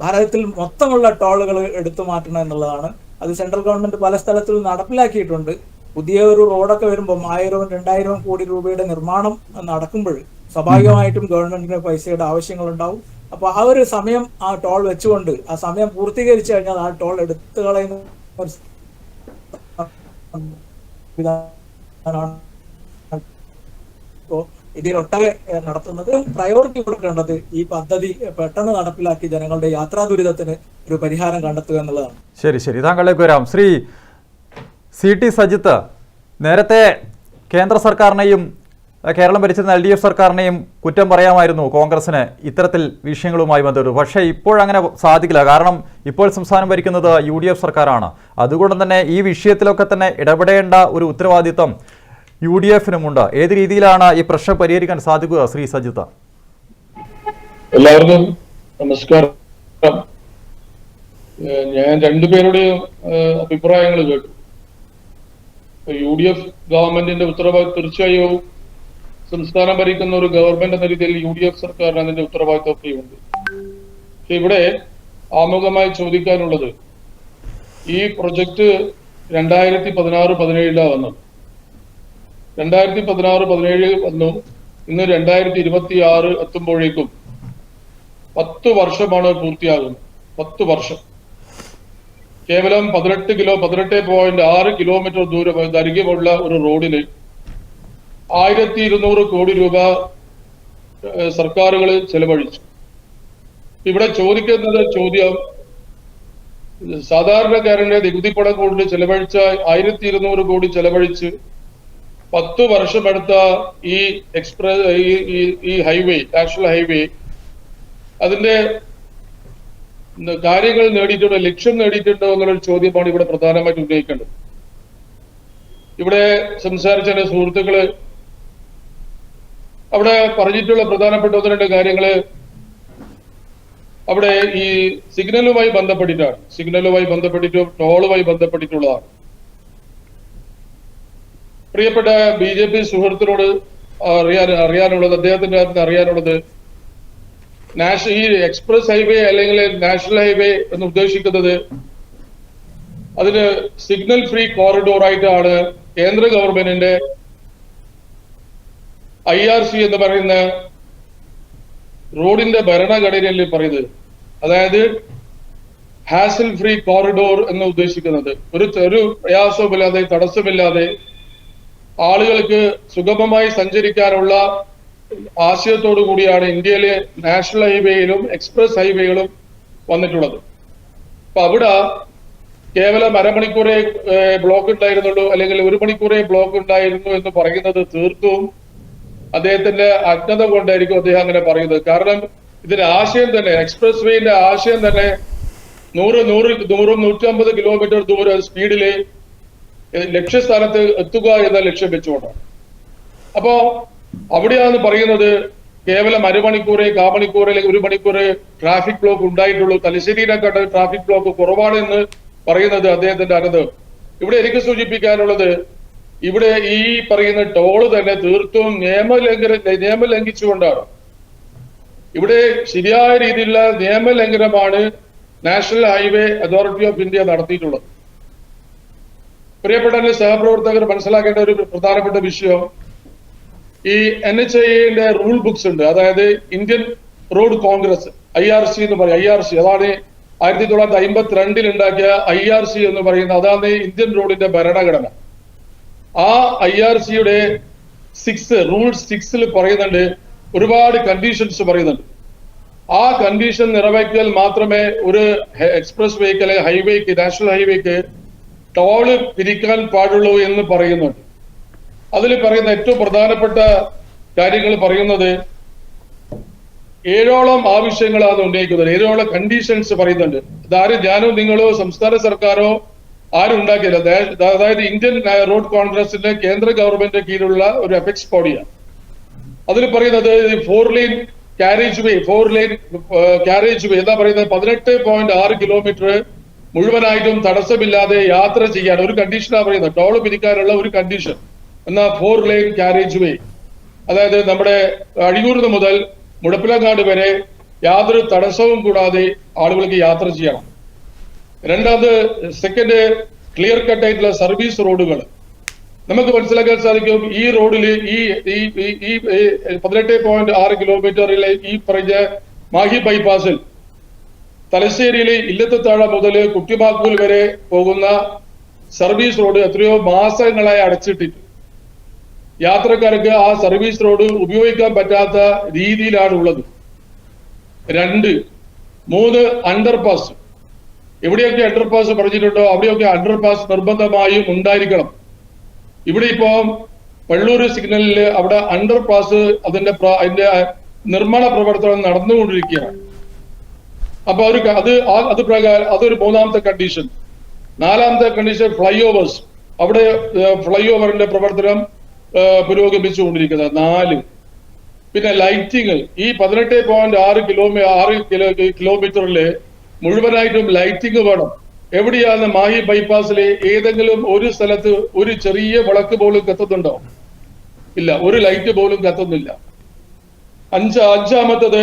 ഭാരതത്തിൽ മൊത്തമുള്ള ടോളുകൾ എടുത്തു മാറ്റണം എന്നുള്ളതാണ്. അത് സെൻട്രൽ ഗവൺമെന്റ് പല സ്ഥലത്തും നടപ്പിലാക്കിയിട്ടുണ്ട്. പുതിയ ഒരു റോഡൊക്കെ വരുമ്പോൾ 1000-2000 കോടി രൂപയുടെ നിർമ്മാണം നടക്കുമ്പോൾ സ്വാഭാവികമായിട്ടും ഗവൺമെന്റിന് പൈസയുടെ ആവശ്യങ്ങൾ ഉണ്ടാവും. അപ്പൊ ആ ഒരു സമയം ആ ടോൾ വെച്ചുകൊണ്ട് ആ സമയം പൂർത്തീകരിച്ചു കഴിഞ്ഞാൽ ആ ടോൾ എടുത്തു കളയുന്ന ഇതിലൊട്ടാകെ നടത്തുന്നത്. പ്രയോറിറ്റി കൊടുക്കേണ്ടത് ഈ പദ്ധതി പെട്ടെന്ന് നടപ്പിലാക്കി ജനങ്ങളുടെ യാത്രാ ദുരിതത്തിന് ഒരു പരിഹാരം കണ്ടെത്തുക എന്നുള്ളതാണ്. ശരി, താങ്കളിലേക്ക് വരാം. ശ്രീ CT സജിത്ത്, നേരത്തെ കേന്ദ്ര സർക്കാരിനെയും കേരളം ഭരിച്ചിരുന്ന LDF സർക്കാരിനെയും കുറ്റം പറയാമായിരുന്നു കോൺഗ്രസിന് ഇത്തരത്തിൽ വിഷയങ്ങളുമായി ബന്ധപ്പെട്ടു. പക്ഷേ ഇപ്പോഴങ്ങനെ സാധിക്കില്ല. കാരണം ഇപ്പോൾ സംസ്ഥാനം ഭരിക്കുന്നത് UDF സർക്കാരാണ്. അതുകൊണ്ട് തന്നെ ഈ വിഷയത്തിലൊക്കെ തന്നെ ഇടപെടേണ്ട ഒരു ഉത്തരവാദിത്വം UDF-നുമുണ്ട്. ഏത് രീതിയിലാണ് ഈ പ്രശ്നം പരിഹരിക്കാൻ സാധിക്കുക ശ്രീ സജിത്ത്? എല്ലാവർക്കും നമസ്കാരം. ഞാൻ രണ്ടുപേരുടെയും അഭിപ്രായങ്ങൾ കേട്ടു. UDF ഗവൺമെന്റിന്റെ ഉത്തരവാദിത്വം തീർച്ചയായും സംസ്ഥാനം ഭരിക്കുന്ന ഒരു ഗവൺമെന്റ് എന്ന രീതിയിൽ UDF സർക്കാരിന് അതിന്റെ ഉത്തരവാദിത്വമൊക്കെ ഉണ്ട്. പക്ഷെ ഇവിടെ ആമുഖമായി ചോദിക്കാനുള്ളത്, ഈ പ്രൊജക്ട് 2016-17 വന്നു. 2016-17 വന്നു. ഇന്ന് 2026 എത്തുമ്പോഴേക്കും 10 വർഷമാണ് പൂർത്തിയാകുന്നത്. 10 വർഷം. കേവലം 18.6 കിലോമീറ്റർ ദൂരം ദൈർഘ്യമുള്ള ഒരു റോഡിന് 1200 കോടി രൂപ സർക്കാരുകൾ ചെലവഴിച്ചു. ഇവിടെ ചോദിക്കുന്നത് ചോദ്യം, സാധാരണക്കാരന്റെ നികുതി പണം കൊണ്ട് ചെലവഴിച്ച 1200 കോടി ചെലവഴിച്ച് 10 വർഷമെടുത്ത ഈ ഈ ഹൈവേ, നാഷണൽ ഹൈവേ, അതിന്റെ കാര്യങ്ങൾ നേടിയിട്ടുണ്ടോ, ലക്ഷ്യം നേടിയിട്ടുണ്ടോ എന്നുള്ളൊരു ചോദ്യമാണ് ഇവിടെ പ്രധാനമായിട്ട് ഉന്നയിക്കേണ്ടത്. ഇവിടെ സംസാരിച്ച സുഹൃത്തുക്കള് അവിടെ പറഞ്ഞിട്ടുള്ള പ്രധാനപ്പെട്ട 1-2 കാര്യങ്ങള് അവിടെ ഈ സിഗ്നലുമായി ബന്ധപ്പെട്ടിട്ടും ടോളുമായി ബന്ധപ്പെട്ടിട്ടുള്ളതാണ്. പ്രിയപ്പെട്ട BJP സുഹൃത്തിനോട് അറിയാനുള്ളത്, അദ്ദേഹത്തിന്റെ അറിയാനുള്ളത്, ഈ എക്സ്പ്രസ് ഹൈവേ അല്ലെങ്കിൽ നാഷണൽ ഹൈവേ എന്ന് ഉദ്ദേശിക്കുന്നത് അതിന് സിഗ്നൽ ഫ്രീ കോറിഡോർ ആയിട്ടാണ് കേന്ദ്ര ഗവൺമെന്റിന്റെ IRC എന്ന് പറയുന്ന റോഡിന്റെ ഭരണഘടനയിൽ പറയുന്നത്. അതായത് ഹാസിൽ ഫ്രീ കോറിഡോർ എന്ന് ഉദ്ദേശിക്കുന്നത് ഒരു പ്രയാസവുമില്ലാതെ തടസ്സമില്ലാതെ ആളുകൾക്ക് സുഗമമായി സഞ്ചരിക്കാനുള്ള ആശയത്തോടു കൂടിയാണ് ഇന്ത്യയിലെ നാഷണൽ ഹൈവേയിലും എക്സ്പ്രസ് ഹൈവേകളും വന്നിട്ടുള്ളത്. അപ്പൊ അവിടെ കേവലം അരമണിക്കൂറേ ബ്ലോക്ക് ഉണ്ടായിരുന്നുള്ളൂ അല്ലെങ്കിൽ 1 മണിക്കൂറേ ബ്ലോക്ക് ഉണ്ടായിരുന്നു എന്ന് പറയുന്നത് തീർത്തും അദ്ദേഹത്തിന്റെ അജ്ഞത കൊണ്ടായിരിക്കും അദ്ദേഹം അങ്ങനെ പറയുന്നത്. കാരണം ഇതിന്റെ ആശയം തന്നെ, എക്സ്പ്രസ് വേന്റെ ആശയം തന്നെ 100-150 കിലോമീറ്റർ ദൂരം സ്പീഡില് ലക്ഷ്യസ്ഥാനത്ത് എത്തുക എന്ന ലക്ഷ്യം വെച്ചുകൊണ്ടാണ്. അപ്പോ അവിടെയാണ് പറയുന്നത് കേവലം അരമണിക്കൂറ്, കാമണിക്കൂർ അല്ലെങ്കിൽ 1 മണിക്കൂർ ട്രാഫിക് ബ്ലോക്ക് ഉണ്ടായിട്ടുള്ളൂ. തലശ്ശേരിയിനെക്കാട്ട് ട്രാഫിക് ബ്ലോക്ക് കുറവാണ് എന്ന് പറയുന്നത് അദ്ദേഹത്തിന്റെ അനത്. ഇവിടെ എനിക്ക് സൂചിപ്പിക്കാനുള്ളത്, ഇവിടെ ഈ പറയുന്ന ടോള് തന്നെ തീർത്തും നിയമം ലംഘിച്ചുകൊണ്ടാണ്. ഇവിടെ ശരിയായ രീതിയിലുള്ള നിയമലംഘനമാണ് national highway authority of India നടത്തിയിട്ടുള്ളത്. പ്രിയപ്പെട്ട സഹപ്രവർത്തകർ മനസ്സിലാക്കേണ്ട ഒരു പ്രധാനപ്പെട്ട വിഷയം, ഈ NHAIന്റെ റൂൾ ബുക്സ് ഉണ്ട്. അതായത് ഇന്ത്യൻ റോഡ് കോൺഗ്രസ് IRC എന്ന് പറയും. IRC അതാണ് 1952 ഉണ്ടാക്കിയ IRC എന്ന് പറയുന്ന, അതാണ് ഇന്ത്യൻ റോഡിന്റെ ഭരണഘടന. ആ IRCയുടെ റൂൾ 6 പറയുന്നുണ്ട്, ഒരുപാട് കണ്ടീഷൻസ് പറയുന്നുണ്ട്. ആ കണ്ടീഷൻ നിറവേറ്റിയാൽ മാത്രമേ ഒരു എക്സ്പ്രസ് വേക്ക് അല്ലെങ്കിൽ ഹൈവേക്ക്, നാഷണൽ ഹൈവേക്ക് ടോള് പിരിക്കാൻ പാടുള്ളൂ എന്ന് പറയുന്നുണ്ട്. അതിൽ പറയുന്ന ഏറ്റവും പ്രധാനപ്പെട്ട കാര്യങ്ങൾ പറയുന്നത് 7ഓളം ആവശ്യങ്ങളാണ് ഉന്നയിക്കുന്നത്. 7ഓളം കണ്ടീഷൻസ് പറയുന്നുണ്ട്. അതാരും ഞാനോ നിങ്ങളോ സംസ്ഥാന സർക്കാരോ ആരും ഉണ്ടാക്കിയില്ല. അതായത് ഇന്ത്യൻ റോഡ് കോൺഗ്രസിന്റെ കേന്ദ്ര ഗവൺമെന്റിന്റെ കീഴിലുള്ള ഒരു അപെക്സ് ബോഡിയാണ്. അതിൽ പറയുന്നത് 4 ലൈൻ കാരേജ് വേ എന്താ പറയുന്നത്, 18.6 കിലോമീറ്റർ മുഴുവനായിട്ടും തടസ്സമില്ലാതെ യാത്ര ചെയ്യാൻ ഒരു കണ്ടീഷനാണ് പറയുന്നത്. ടോള് പിരിക്കാനുള്ള ഒരു കണ്ടീഷൻ എന്നാ 4 ലൈൻ കാരേജ് വേ, അതായത് നമ്മുടെ അഴിയൂർ മുതൽ മുഴപ്പിലങ്ങാട് വരെ യാതൊരു തടസ്സവും കൂടാതെ ആളുകൾക്ക് യാത്ര ചെയ്യണം. രണ്ടാമത്, സെക്കൻഡ്, ക്ലിയർ കട്ട് ആയിട്ടുള്ള സർവീസ് റോഡുകൾ. നമുക്ക് മനസ്സിലാക്കാൻ സാധിക്കും, ഈ റോഡിൽ ഈ 18.6 കിലോമീറ്ററിലെ ഈ പറഞ്ഞ മാഹി ബൈപ്പാസിൽ തലശ്ശേരിയിലെ ഇല്ലത്തുത്താഴ മുതൽ കുട്ടിമാക്കൂൽ വരെ പോകുന്ന സർവീസ് റോഡ് എത്രയോ മാസങ്ങളായി അടച്ചിട്ടിട്ട് യാത്രക്കാർക്ക് ആ സർവീസ് റോഡ് ഉപയോഗിക്കാൻ പറ്റാത്ത രീതിയിലാണ് ഉള്ളത്. 2, 3 അണ്ടർപാസ്. എവിടെയൊക്കെ അണ്ടർപാസ് പറഞ്ഞിട്ടുണ്ടോ അവിടെയൊക്കെ അണ്ടർപാസ് നിർബന്ധമായും ഉണ്ടായിരിക്കണം. ഇവിടെ ഇപ്പോ പള്ളൂർ സിഗ്നലിൽ അവിടെ അണ്ടർപാസ് അതിന്റെ നിർമ്മാണ പ്രവർത്തനം നടന്നുകൊണ്ടിരിക്കുകയാണ്. അപ്പൊ അത് പ്രകാരം അതൊരു 3ാമത്തെ കണ്ടീഷൻ. 4ാമത്തെ കണ്ടീഷൻ ഫ്ലൈ ഓവേഴ്സ്. അവിടെ ഫ്ലൈ ഓവറിന്റെ പ്രവർത്തനം പുരോഗമിച്ചുകൊണ്ടിരിക്കുന്നത്. 4. പിന്നെ ലൈറ്റിങ്. ഈ 18.6 കിലോമീറ്ററില് മുഴുവനായിട്ടും ലൈറ്റിങ് വേണം. എവിടെയാണ് മാഹി ബൈപ്പാസിലെ ഏതെങ്കിലും ഒരു സ്ഥലത്ത് ഒരു ചെറിയ വിളക്ക് പോലും കത്തുന്നുണ്ടോ? ഇല്ല, ഒരു ലൈറ്റ് പോലും കത്തുന്നില്ല. 5ാമത്തത്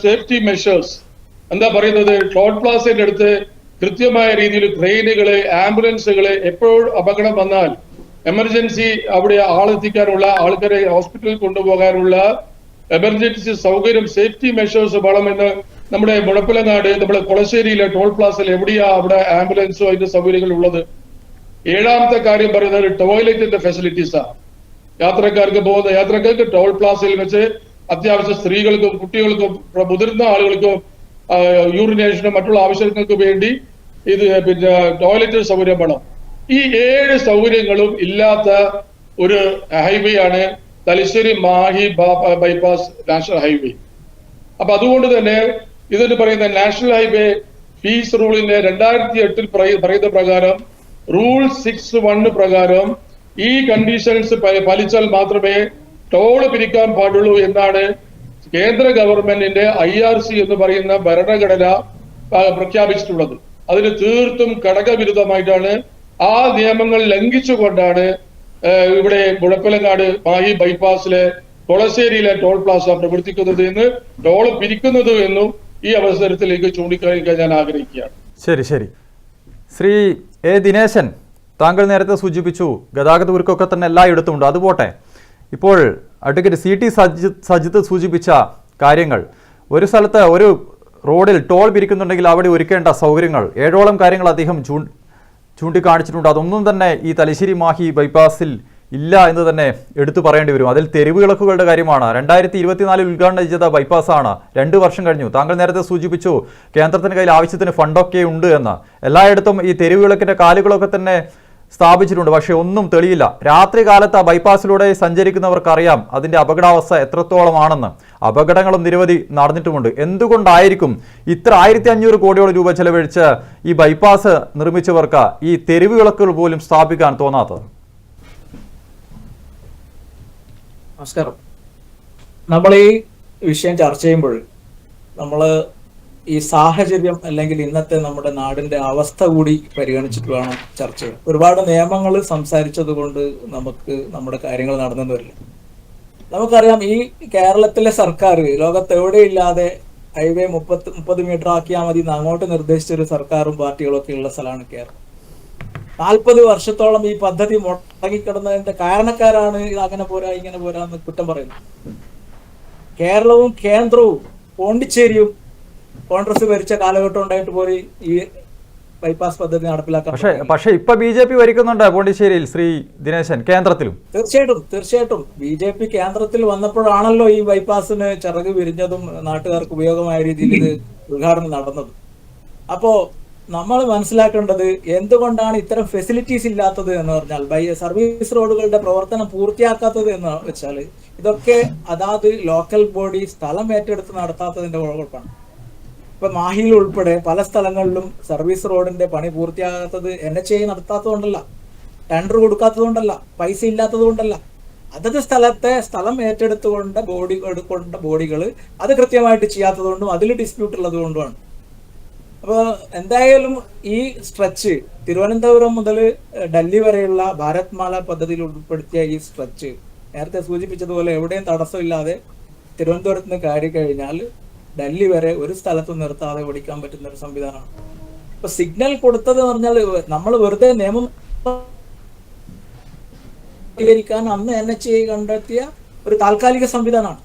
സേഫ്റ്റി മെഷേഴ്സ്. എന്താ പറയുന്നത്, ടോൾ പ്ലാസയുടെ അടുത്ത് കൃത്യമായ രീതിയിൽ ട്രെയിനുകള്, ആംബുലൻസുകള് എപ്പോഴും അപകടം വന്നാൽ എമർജൻസി അവിടെ ആളെത്തിക്കാനുള്ള, ആൾക്കാരെ ഹോസ്പിറ്റലിൽ കൊണ്ടുപോകാനുള്ള എമർജൻസി സൗകര്യം, സേഫ്റ്റി മെഷേഴ്സ് വേണമെന്ന് നമ്മുടെ മുഴപ്പിലങ്ങാട്, നമ്മുടെ കൊളശ്ശേരിയിലെ ടോൾ പ്ലാസയിൽ എവിടെയാ അവിടെ ആംബുലൻസോ അതിന്റെ സൗകര്യങ്ങൾ ഉള്ളത്? 7ാമത്തെ കാര്യം പറയുന്നത് ടോയ്ലറ്റിന്റെ ഫെസിലിറ്റീസാണ്. യാത്രക്കാർക്ക് ടോൾ പ്ലാസയിൽ വെച്ച് അത്യാവശ്യം സ്ത്രീകൾക്കും കുട്ടികൾക്കും മുതിർന്ന ആളുകൾക്കും യൂറിനേഷനും മറ്റുള്ള ആവശ്യങ്ങൾക്ക് വേണ്ടി പിന്നെ ടോയ്ലറ്റ് സൗകര്യം വേണം. ഈ 7 സൗകര്യങ്ങളും ഇല്ലാത്ത ഒരു ഹൈവേ ആണ് Thalassery Mahe bypass national highway. അപ്പൊ അതുകൊണ്ട് തന്നെ ഇതിന് പറയുന്ന നാഷണൽ ഹൈവേ ഫീസ് റൂളിന്റെ 2008 പറയുന്ന പ്രകാരം റൂൾ 6(1) പ്രകാരം ഈ കണ്ടീഷൻസ് പാലിച്ചാൽ മാത്രമേ ടോള് പിരിക്കാൻ പാടുള്ളൂ എന്നാണ് കേന്ദ്ര ഗവൺമെന്റിന്റെ IRC എന്ന് പറയുന്ന ഭരണഘടന പ്രഖ്യാപിച്ചിട്ടുള്ളത്. അതിന് തീർത്തും ഘടകവിരുദ്ധമായിട്ടാണ്, ആ നിയമങ്ങൾ ലംഘിച്ചുകൊണ്ടാണ് ഇവിടെ മുഴപ്പിലങ്ങാട് മാഹി ബൈപ്പാസിലെ കൊളശ്ശേരിയിലെ ടോൾ പ്ലാസ പ്രവർത്തിക്കുന്നത് എന്ന്, ടോൾ പിരിക്കുന്നത് എന്നും ഈ അവസരത്തിലേക്ക് ചൂണ്ടിക്കാണിക്കാൻ ഞാൻ ആഗ്രഹിക്കുകയാണ്. ശരി. ശ്രീ എ ദിനേശൻ, താങ്കൾ നേരത്തെ സൂചിപ്പിച്ചു ഗതാഗത കുരുക്കൊക്കെ തന്നെ എല്ലായിടത്തും ഉണ്ട്. അതുപോട്ടെ, ഇപ്പോൾ അഡ്വക്കേറ്റ് CT സജിത്ത് സൂചിപ്പിച്ച കാര്യങ്ങൾ, ഒരു സ്ഥലത്ത് ഒരു റോഡിൽ ടോൾ പിരിക്കുന്നുണ്ടെങ്കിൽ അവിടെ ഒരുക്കേണ്ട സൗകര്യങ്ങൾ 7ഓളം കാര്യങ്ങൾ അദ്ദേഹം ചൂണ്ടിക്കാണിച്ചിട്ടുണ്ട്. അതൊന്നും തന്നെ ഈ തലശ്ശേരി മാഹി ബൈപ്പാസിൽ ഇല്ല എന്ന് തന്നെ എടുത്തു പറയേണ്ടി വരും. അതിൽ തെരുവ് വിളക്കുകളുടെ കാര്യമാണ്. 2024 ഉദ്ഘാടനം ചെയ്ത ബൈപ്പാസാണ്, 2 വർഷം കഴിഞ്ഞു. താങ്കൾ നേരത്തെ സൂചിപ്പിച്ചു കേന്ദ്രത്തിന് കയ്യിൽ ആവശ്യത്തിന് ഫണ്ടൊക്കെ ഉണ്ട് എന്ന്. എല്ലായിടത്തും ഈ തെരുവ് വിളക്കിന്റെ കാലുകളൊക്കെ തന്നെ സ്ഥാപിച്ചിട്ടുണ്ട്, പക്ഷേ ഒന്നും തെളിയില്ല. രാത്രി കാലത്ത് ആ ബൈപ്പാസിലൂടെ സഞ്ചരിക്കുന്നവർക്കറിയാം അതിന്റെ അപകടാവസ്ഥ എത്രത്തോളമാണെന്ന്. അപകടങ്ങളും നിരവധി നടന്നിട്ടുമുണ്ട്. എന്തുകൊണ്ടായിരിക്കും ഇത്ര 1500 കോടിയോളം രൂപ ചെലവഴിച്ച് ഈ ബൈപ്പാസ് നിർമ്മിച്ചവർക്ക് ഈ തെരുവ് വിളക്കുകൾ പോലും സ്ഥാപിക്കാൻ തോന്നാത്തത്? നമസ്കാരം. നമ്മൾ ഈ വിഷയം ചർച്ച ചെയ്യുമ്പോൾ നമ്മൾ ഈ സാഹചര്യം അല്ലെങ്കിൽ ഇന്നത്തെ നമ്മുടെ നാടിന്റെ അവസ്ഥ കൂടി പരിഗണിച്ചിട്ട് വേണം ചർച്ച ചെയ്യാൻ. ഒരുപാട് നിയമങ്ങൾ സംസാരിച്ചത് കൊണ്ട് നമുക്ക് നമ്മുടെ കാര്യങ്ങൾ നടന്നെന്ന് വരില്ല. നമുക്കറിയാം, ഈ കേരളത്തിലെ സർക്കാർ ലോകത്ത് എവിടെയില്ലാതെ ഹൈവേ 30 മീറ്റർ ആക്കിയാൽ മതി എന്ന് അങ്ങോട്ട് നിർദ്ദേശിച്ചൊരു സർക്കാരും പാർട്ടികളൊക്കെ ഉള്ള സ്ഥലമാണ് കേരളം. 40 വർഷത്തോളം ഈ പദ്ധതി മുടങ്ങിക്കിടന്നതിന്റെ കാരണക്കാരാണ് അങ്ങനെ പോരാ ഇങ്ങനെ പോരാ എന്ന് കുറ്റം പറയുന്നത്. കേരളവും കേന്ദ്രവും പോണ്ടിച്ചേരിയും കോൺഗ്രസ് ഭരിച്ച കാലഘട്ടം ഉണ്ടായിട്ട് പോയി ഈ ബൈപ്പാസ് പദ്ധതി നടപ്പിലാക്കാൻ. പക്ഷേ ഇപ്പൊ BJP ഭരിക്കുന്നുണ്ട് പോണ്ടിച്ചേരിയിൽ, ശ്രീ ദിനേശൻ, കേന്ദ്രത്തിലും. തീർച്ചയായിട്ടും BJP കേന്ദ്രത്തിൽ വന്നപ്പോഴാണല്ലോ ഈ ബൈപ്പാസിന് ചിറക് വിരിഞ്ഞതും നാട്ടുകാർക്ക് ഉപയോഗമായ രീതിയിൽ ഇത് ഉദ്ഘാടനം നടന്നത്. അപ്പോ നമ്മൾ മനസ്സിലാക്കേണ്ടത് എന്തുകൊണ്ടാണ് ഇത്തരം ഫെസിലിറ്റീസ് ഇല്ലാത്തത് എന്ന് പറഞ്ഞാൽ, സർവീസ് റോഡുകളുടെ പ്രവർത്തനം പൂർത്തിയാക്കാത്തത് എന്ന് വെച്ചാൽ ഇതൊക്കെ അതാത് ലോക്കൽ ബോഡി സ്ഥലം ഏറ്റെടുത്ത് നടത്താത്തതിന്റെ കുഴപ്പമാണ്. ഇപ്പൊ മാഹിയിൽ ഉൾപ്പെടെ പല സ്ഥലങ്ങളിലും സർവീസ് റോഡിന്റെ പണി പൂർത്തിയാകാത്തത് NHAI നടത്താത്തതുകൊണ്ടല്ല, ടെൻഡർ കൊടുക്കാത്തതുകൊണ്ടല്ല, പൈസ ഇല്ലാത്തത് കൊണ്ടല്ല, അതത് സ്ഥലത്തെ സ്ഥലം ഏറ്റെടുത്തുകൊണ്ട് ബോഡികൾ അത് കൃത്യമായിട്ട് ചെയ്യാത്തത് കൊണ്ടും അതിൽ ഡിസ്പ്യൂട്ട് ഉള്ളത് കൊണ്ടുമാണ്. അപ്പോൾ എന്തായാലും ഈ സ്ട്രെച്ച് തിരുവനന്തപുരം മുതൽ ഡൽഹി വരെയുള്ള ഭാരത്മാല പദ്ധതിയിൽ ഉൾപ്പെടുത്തിയ ഈ സ്ട്രെച്ച് നേരത്തെ സൂചിപ്പിച്ചതുപോലെ എവിടെയും തടസ്സമില്ലാതെ തിരുവനന്തപുരത്ത് നിന്ന് കയറി കഴിഞ്ഞാൽ ഡൽഹി വരെ ഒരു സ്ഥലത്തും നിർത്താതെ ഓടിക്കാൻ പറ്റുന്ന ഒരു സംവിധാനമാണ്. ഇപ്പൊ സിഗ്നൽ കൊടുത്തത് പറഞ്ഞാൽ നമ്മൾ വെറുതെ നിയമം അന്ന് NHAI കണ്ടെത്തിയ ഒരു താൽക്കാലിക സംവിധാനമാണ്.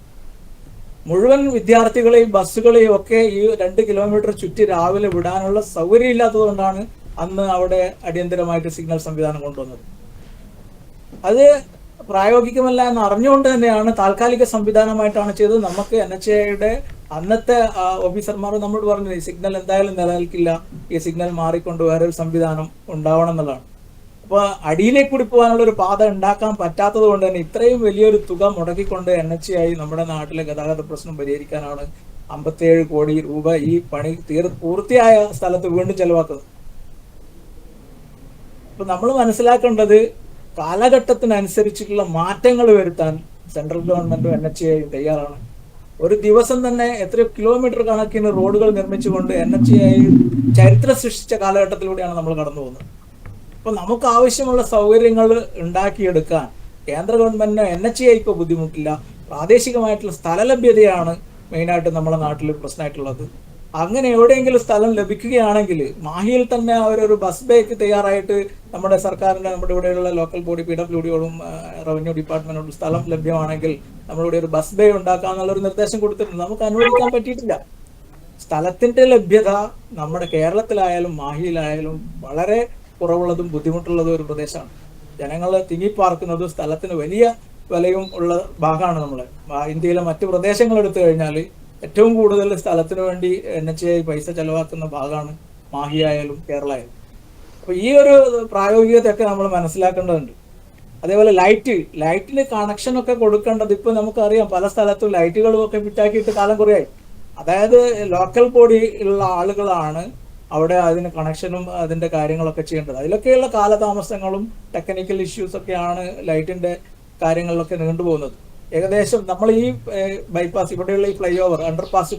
മുഴുവൻ വിദ്യാർത്ഥികളെയും ബസ്സുകളെയും ഒക്കെ ഈ 2 കിലോമീറ്റർ ചുറ്റി രാവിലെ വിടാനുള്ള സൗകര്യം ഇല്ലാത്തത് കൊണ്ടാണ് അന്ന് അവിടെ അടിയന്തരമായിട്ട് സിഗ്നൽ സംവിധാനം കൊണ്ടുവന്നത്. അത് പ്രായോഗികമല്ല എന്ന് അറിഞ്ഞുകൊണ്ട് തന്നെയാണ് താൽക്കാലിക സംവിധാനമായിട്ടാണ് ചെയ്തത്. നമുക്ക് NHAIയുടെ അന്നത്തെ ഓഫീസർമാർ നമ്മളോട് പറഞ്ഞു ഈ സിഗ്നൽ എന്തായാലും നിലനിൽക്കില്ല, ഈ സിഗ്നൽ മാറിക്കൊണ്ട് വേറൊരു സംവിധാനം ഉണ്ടാവണം എന്നുള്ളതാണ്. അപ്പൊ അടിയിലേക്ക് കൂടി പോകാനുള്ള ഒരു പാത ഉണ്ടാക്കാൻ പറ്റാത്തത് കൊണ്ട് തന്നെ ഇത്രയും വലിയൊരു തുക മുടക്കിക്കൊണ്ട് NHAI നമ്മുടെ നാട്ടിലെ ഗതാഗത പ്രശ്നം പരിഹരിക്കാനാണ് 57 കോടി രൂപ ഈ പണി പൂർത്തിയായ സ്ഥലത്ത് വീണ്ടും ചെലവാക്കുന്നത്. അപ്പൊ നമ്മൾ മനസ്സിലാക്കേണ്ടത് കാലഘട്ടത്തിനനുസരിച്ചിട്ടുള്ള മാറ്റങ്ങൾ വരുത്താൻ സെൻട്രൽ ഗവൺമെന്റും NHAI തയ്യാറാണ്. ഒരു ദിവസം തന്നെ എത്രയോ കിലോമീറ്റർ കണക്കിന് റോഡുകൾ നിർമ്മിച്ചുകൊണ്ട് NHAI ചരിത്രം സൃഷ്ടിച്ച കാലഘട്ടത്തിലൂടെയാണ് നമ്മൾ കടന്നു പോകുന്നത്. അപ്പൊ നമുക്ക് ആവശ്യമുള്ള സൗകര്യങ്ങൾ ഉണ്ടാക്കിയെടുക്കാൻ കേന്ദ്ര ഗവൺമെന്റിന് NHAIക്കോ ബുദ്ധിമുട്ടില്ല. പ്രാദേശികമായിട്ടുള്ള സ്ഥല ലഭ്യതയാണ് മെയിനായിട്ട് നമ്മുടെ നാട്ടിൽ പ്രശ്നമായിട്ടുള്ളത്. അങ്ങനെ എവിടെയെങ്കിലും സ്ഥലം ലഭിക്കുകയാണെങ്കിൽ മാഹിയിൽ തന്നെ അവരൊരു ബസ് ബേക്ക് തയ്യാറായിട്ട് നമ്മുടെ സർക്കാരിന്റെ നമ്മുടെ ഇവിടെയുള്ള ലോക്കൽ ബോഡി PWDയോടും റവന്യൂ ഡിപ്പാർട്ട്മെന്റിനോടും സ്ഥലം ലഭ്യമാണെങ്കിൽ നമ്മളിവിടെ ഒരു ബസ് ബേ ഉണ്ടാക്കാന്നുള്ളൊരു നിർദ്ദേശം കൊടുത്തിട്ടുണ്ട്. നമുക്ക് അനുവദിക്കാൻ പറ്റിയിട്ടില്ല. സ്ഥലത്തിന്റെ ലഭ്യത നമ്മുടെ കേരളത്തിലായാലും മാഹിയിലായാലും വളരെ കുറവുള്ളതും ബുദ്ധിമുട്ടുള്ളതും ഒരു പ്രദേശമാണ്. ജനങ്ങൾ തിങ്ങിപ്പാർക്കുന്നതും സ്ഥലത്തിന് വലിയ വിലയും ഉള്ള ഭാഗമാണ്. നമ്മള് ഇന്ത്യയിലെ മറ്റു പ്രദേശങ്ങൾ എടുത്തു കഴിഞ്ഞാൽ ഏറ്റവും കൂടുതൽ സ്ഥലത്തിന് വേണ്ടി NHAI പൈസ ചെലവാക്കുന്ന ഭാഗമാണ് മാഹി ആയാലും കേരള ആയാലും. അപ്പൊ ഈ ഒരു പ്രായോഗികതയൊക്കെ നമ്മൾ മനസ്സിലാക്കേണ്ടതുണ്ട്. അതേപോലെ ലൈറ്റിന് കണക്ഷൻ ഒക്കെ കൊടുക്കേണ്ടത് ഇപ്പൊ നമുക്കറിയാം, പല സ്ഥലത്തും ലൈറ്റുകളും ഒക്കെ ഫിറ്റാക്കിയിട്ട് കാലം കുറയായി. അതായത് ലോക്കൽ ബോഡി ഉള്ള ആളുകളാണ് അവിടെ അതിന് കണക്ഷനും അതിന്റെ കാര്യങ്ങളൊക്കെ ചെയ്യേണ്ടത്. അതിലൊക്കെയുള്ള കാലതാമസങ്ങളും ടെക്നിക്കൽ ഇഷ്യൂസ് ഒക്കെയാണ് ലൈറ്റിന്റെ കാര്യങ്ങളിലൊക്കെ നീണ്ടുപോകുന്നത്. ഏകദേശം നമ്മൾ ഈ ബൈപ്പാസ് ഇവിടെയുള്ള ഈ ഫ്ലൈ ഓവർ അണ്ടർപാസ്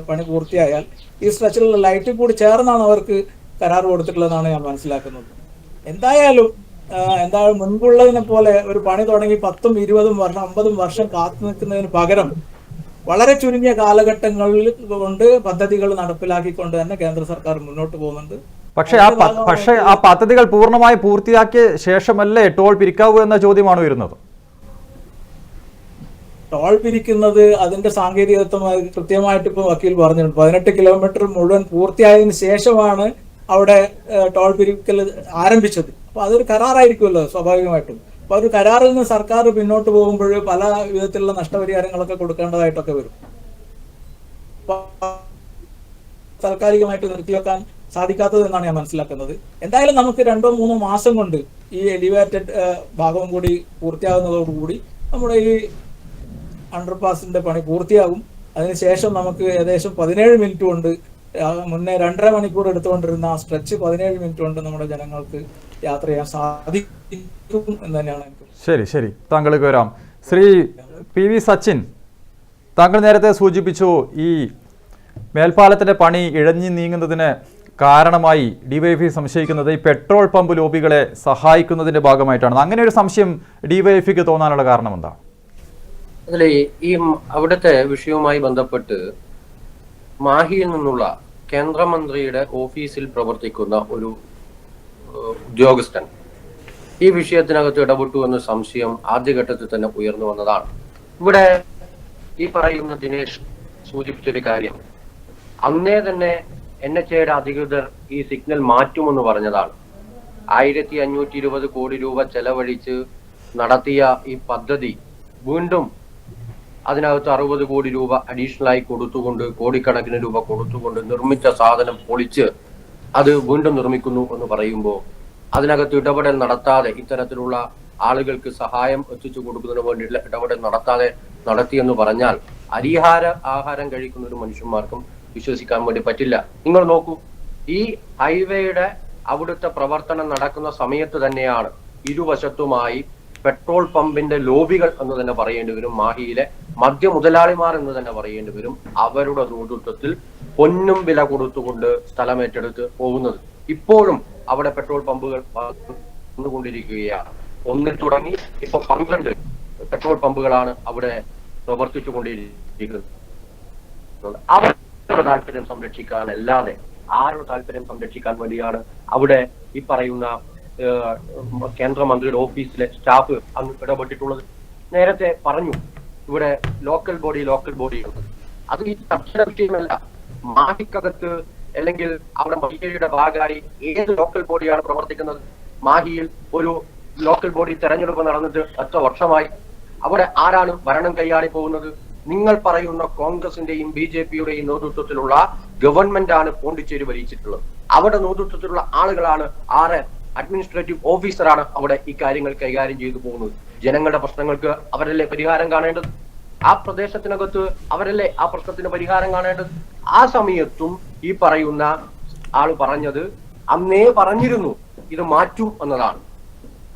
പണി പൂർത്തിയായാൽ ഈ സ്ട്രെച്ചിലുള്ള ലൈറ്റും കൂടി ചേർന്നാണ് അവർക്ക് കരാർ കൊടുത്തിട്ടുള്ളതെന്നാണ് ഞാൻ മനസ്സിലാക്കുന്നത്. എന്തായാലും മുൻപുള്ളതിനെ പോലെ ഒരു പണി തുടങ്ങി 10, 20 വർഷം 50 വർഷം കാത്തു നിൽക്കുന്നതിന് പകരം വളരെ ചുരുങ്ങിയ കാലഘട്ടങ്ങളിൽ കൊണ്ട് പദ്ധതികൾ നടപ്പിലാക്കിക്കൊണ്ട് തന്നെ കേന്ദ്ര സർക്കാർ മുന്നോട്ട് പോകുന്നുണ്ട്. പക്ഷേ ആ പദ്ധതികൾ പൂർണ്ണമായി പൂർത്തിയാക്കിയ ശേഷമല്ലേ ടോൾ പിരിക്കാവൂ എന്ന ചോദ്യമാണ് വരുന്നത്. ടോൾ പിരിക്കുന്നത് അതിന്റെ സാങ്കേതികത്വമായി കൃത്യമായിട്ട് ഇപ്പോൾ വക്കീൽ പറഞ്ഞിട്ടുണ്ട്. 18 കിലോമീറ്റർ മുഴുവൻ പൂർത്തിയായതിനു ശേഷമാണ് അവിടെ ടോൾ പിരിക്കൽ ആരംഭിച്ചത്. അപ്പൊ അതൊരു കരാറായിരിക്കുമല്ലോ സ്വാഭാവികമായിട്ടും. അപ്പൊ ഒരു കരാറിൽ നിന്ന് സർക്കാർ പിന്നോട്ട് പോകുമ്പോൾ പല വിധത്തിലുള്ള നഷ്ടപരിഹാരങ്ങളൊക്കെ കൊടുക്കേണ്ടതായിട്ടൊക്കെ വരും. താൽക്കാലികമായിട്ട് നിർത്തിവെക്കാൻ സാധിക്കാത്തത് എന്നാണ് ഞാൻ മനസ്സിലാക്കുന്നത്. എന്തായാലും നമുക്ക് 2-3 മാസം കൊണ്ട് ഈ എലിവേറ്റഡ് ഭാഗവും കൂടി പൂർത്തിയാകുന്നതോടുകൂടി നമ്മുടെ ഈ അണ്ടർപാസിന്റെ പണി പൂർത്തിയാകും. അതിനുശേഷം നമുക്ക് ഏകദേശം 17 മിനിറ്റ് കൊണ്ട്, മുന്നേ 2.5 മണിക്കൂർ എടുത്തുകൊണ്ടിരുന്ന ആ സ്ട്രെച്ച് 17 മിനിറ്റ് കൊണ്ട് നമ്മുടെ ജനങ്ങൾക്ക് യാത്ര ചെയ്യാൻ സാധിക്കും എന്ന് തന്നെയാണ് എനിക്ക്. ശരി, താങ്കൾക്ക് വരാം. ശ്രീ PV സച്ചിൻ, താങ്കൾ നേരത്തെ സൂചിപ്പിച്ചു ഈ മേൽപ്പാലത്തിന്റെ പണി ഇഴഞ്ഞു നീങ്ങുന്നതിന് കാരണമായി ഡിവൈഎഫ്ഐ സംശയിക്കുന്നത് ഈ പെട്രോൾ പമ്പ് ലോബികളെ സഹായിക്കുന്നതിന്റെ ഭാഗമായിട്ടാണ്. അങ്ങനെ ഒരു സംശയം ഡിവൈഎഫ്ഐക്ക് തോന്നാനുള്ള കാരണം എന്താണ്? അതിലെ ഈ അവിടുത്തെ വിഷയവുമായി ബന്ധപ്പെട്ട് മാഹിയിൽ നിന്നുള്ള കേന്ദ്രമന്ത്രിയുടെ ഓഫീസിൽ പ്രവർത്തിക്കുന്ന ഒരു ഉദ്യോഗസ്ഥൻ ഈ വിഷയത്തിനകത്ത് ഇടപെട്ടു എന്ന സംശയം ആദ്യഘട്ടത്തിൽ തന്നെ ഉയർന്നു വന്നതാണ്. ഇവിടെ ഈ പറയുന്ന ദിനേശ് സൂചിപ്പിച്ചൊരു കാര്യം, അന്നേ തന്നെ NHAയുടെ അധികൃതർ ഈ സിഗ്നൽ മാറ്റുമെന്ന് പറഞ്ഞതാണ്. 1520 കോടി രൂപ ചെലവഴിച്ച് നടത്തിയ ഈ പദ്ധതി വീണ്ടും അതിനകത്ത് 60 കോടി രൂപ അഡീഷണലായി കൊടുത്തുകൊണ്ട്, കോടിക്കണക്കിന് രൂപ കൊടുത്തുകൊണ്ട് നിർമ്മിച്ച സാധനം പൊളിച്ച് അത് വീണ്ടും നിർമ്മിക്കുന്നു എന്ന് പറയുമ്പോൾ അതിനകത്ത് ഇടപെടൽ നടത്താതെ, ഇത്തരത്തിലുള്ള ആളുകൾക്ക് സഹായം എത്തിച്ചു കൊടുക്കുന്നതിന് വേണ്ടിയിട്ടുള്ള ഇടപെടൽ നടത്തിയെന്ന് പറഞ്ഞാൽ ആഹാരം കഴിക്കുന്ന ഒരു മനുഷ്യന്മാർക്കും വിശ്വസിക്കാൻ വേണ്ടി പറ്റില്ല. നിങ്ങൾ നോക്കൂ, ഈ ഹൈവേയുടെ അവിടുത്തെ പ്രവർത്തനം നടക്കുന്ന സമയത്ത് തന്നെയാണ് ഇരുവശത്തുമായി പെട്രോൾ പമ്പിന്റെ ലോബികൾ എന്ന് തന്നെ പറയേണ്ടി വരും, മാഹിയിലെ മദ്യ മുതലാളിമാർ എന്ന് തന്നെ പറയേണ്ടി വരും, അവരുടെ നേതൃത്വത്തിൽ പൊന്നും വില കൊടുത്തുകൊണ്ട് സ്ഥലമേറ്റെടുത്ത് പോകുന്നത്. ഇപ്പോഴും അവിടെ പെട്രോൾ പമ്പുകൾ വന്നുകൊണ്ടിരിക്കുകയാണ്. 1 തുടങ്ങി ഇപ്പൊ 12 പെട്രോൾ പമ്പുകളാണ് അവിടെ പ്രവർത്തിച്ചു കൊണ്ടിരിക്കുന്നത്. അവരുടെ താല്പര്യം സംരക്ഷിക്കാൻ അല്ലാതെ ആരുടെ താല്പര്യം സംരക്ഷിക്കാൻ വേണ്ടിയാണ് അവിടെ ഈ പറയുന്ന കേന്ദ്രമന്ത്രിയുടെ ഓഫീസിലെ സ്റ്റാഫ് അന്ന് ഇടപെട്ടിട്ടുള്ളത്? നേരത്തെ പറഞ്ഞു ഇവിടെ ലോക്കൽ ബോഡി ഉണ്ട്. അത് ഈ ചർച്ചയുടെ വിഷയമല്ല. മാഹിക്കകത്ത് അല്ലെങ്കിൽ അവിടെ മാഹിയുടെ ഭാഗമായി ഏത് ലോക്കൽ ബോഡിയാണ് പ്രവർത്തിക്കുന്നത്? മാഹിയിൽ ഒരു ലോക്കൽ ബോഡി തെരഞ്ഞെടുപ്പ് നടന്നിട്ട് എത്ര വർഷമായി? അവിടെ ആരാണ് ഭരണം കൈയാടി പോകുന്നത്? നിങ്ങൾ പറയുന്ന കോൺഗ്രസിന്റെയും BJPയുടെയും നേതൃത്വത്തിലുള്ള ഗവൺമെന്റ് ആണ് പോണ്ടിച്ചേരി ഭരിച്ചിട്ടുള്ളത്. അവിടെ നേതൃത്വത്തിലുള്ള ആളുകളാണ്, അഡ്മിനിസ്ട്രേറ്റീവ് ഓഫീസറാണ് അവിടെ ഈ കാര്യങ്ങൾ കൈകാര്യം ചെയ്തു പോകുന്നത്. ജനങ്ങളുടെ പ്രശ്നങ്ങൾക്ക് അവരല്ലേ പരിഹാരം കാണേണ്ടത്? ആ പ്രദേശത്തിനകത്ത് അവരല്ലേ ആ പ്രശ്നത്തിന് പരിഹാരം കാണേണ്ടത്? ആ സമയത്തും ഈ പറയുന്ന ആള് പറഞ്ഞത് അന്നേ പറഞ്ഞിരുന്നു ഇത് മാറ്റും എന്നതാണ്.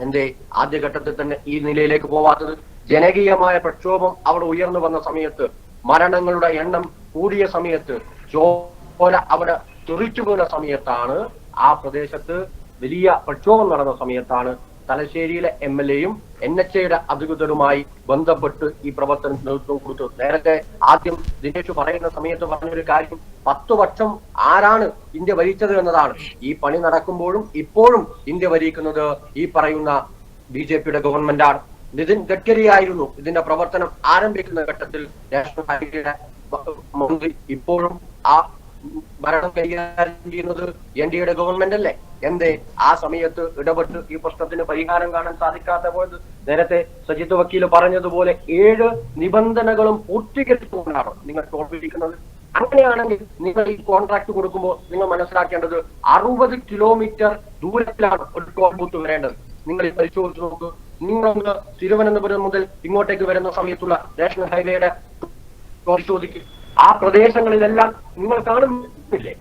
എന്തേ ആദ്യഘട്ടത്തിൽ തന്നെ ഈ നിലയിലേക്ക് പോവാത്തത്? ജനകീയമായ പ്രക്ഷോഭം അവിടെ ഉയർന്നു വന്ന സമയത്ത്, മരണങ്ങളുടെ എണ്ണം കൂടിയ സമയത്ത്, ചോര അവിടെ തെറിച്ചു വീണ സമയത്താണ്, ആ പ്രദേശത്ത് വലിയ പ്രക്ഷോഭം നടന്ന സമയത്താണ് തലശ്ശേരിയിലെ MLAയും NHAയുടെ അധികൃതരുമായി ബന്ധപ്പെട്ട് ഈ പ്രവർത്തനം നേതൃത്വം കൊടുത്തത്. നേരത്തെ ആദ്യം ദിനേശ് പറയുന്ന സമയത്ത് പറഞ്ഞൊരു കാര്യം, 10 വർഷം ആരാണ് ഇന്ത്യ ഭരിച്ചത് എന്നതാണ്. ഈ പണി നടക്കുമ്പോഴും ഇപ്പോഴും ഇന്ത്യ ഭരിക്കുന്നത് ഈ പറയുന്ന BJPയുടെ ഗവൺമെന്റ് ആണ്. നിതിൻ ഗഡ്കരി ആയിരുന്നു ഇതിന്റെ പ്രവർത്തനം ആരംഭിക്കുന്ന ഘട്ടത്തിൽ നാഷണൽ ഹൈവേയുടെ മന്ത്രി. ഇപ്പോഴും ആ ഭരണം കൈകാര്യം ചെയ്യുന്നത് NDAയുടെ ഗവൺമെന്റ് അല്ലേ? എന്തേ ആ സമയത്ത് ഇടപെട്ട് ഈ പ്രശ്നത്തിന് പരിഹാരം കാണാൻ സാധിക്കാത്ത പോയത്? നേരത്തെ സജിത്ത് വക്കീൽ പറഞ്ഞതുപോലെ 7 നിബന്ധനകളും പൂർത്തീകരിച്ചുകൊണ്ടാണ് നിങ്ങൾ ടോൾ പിരിക്കുന്നത്. അങ്ങനെയാണെങ്കിൽ നിങ്ങൾ ഈ കോൺട്രാക്ട് കൊടുക്കുമ്പോൾ നിങ്ങൾ മനസ്സിലാക്കേണ്ടത് 60 കിലോമീറ്റർ ദൂരത്തിലാണ് ഒരു ടോൾ ബൂത്ത് വരേണ്ടത്. നിങ്ങൾ പരിശോധിച്ച് നോക്കൂ. നിങ്ങളൊന്ന് തിരുവനന്തപുരം മുതൽ ഇങ്ങോട്ടേക്ക് വരുന്ന സമയത്തുള്ള നാഷണൽ ഹൈവേയുടെ പരിശോധിക്കും. ആ പ്രദേശങ്ങളിലെല്ലാം നിങ്ങൾ കാണുന്നില്ലേ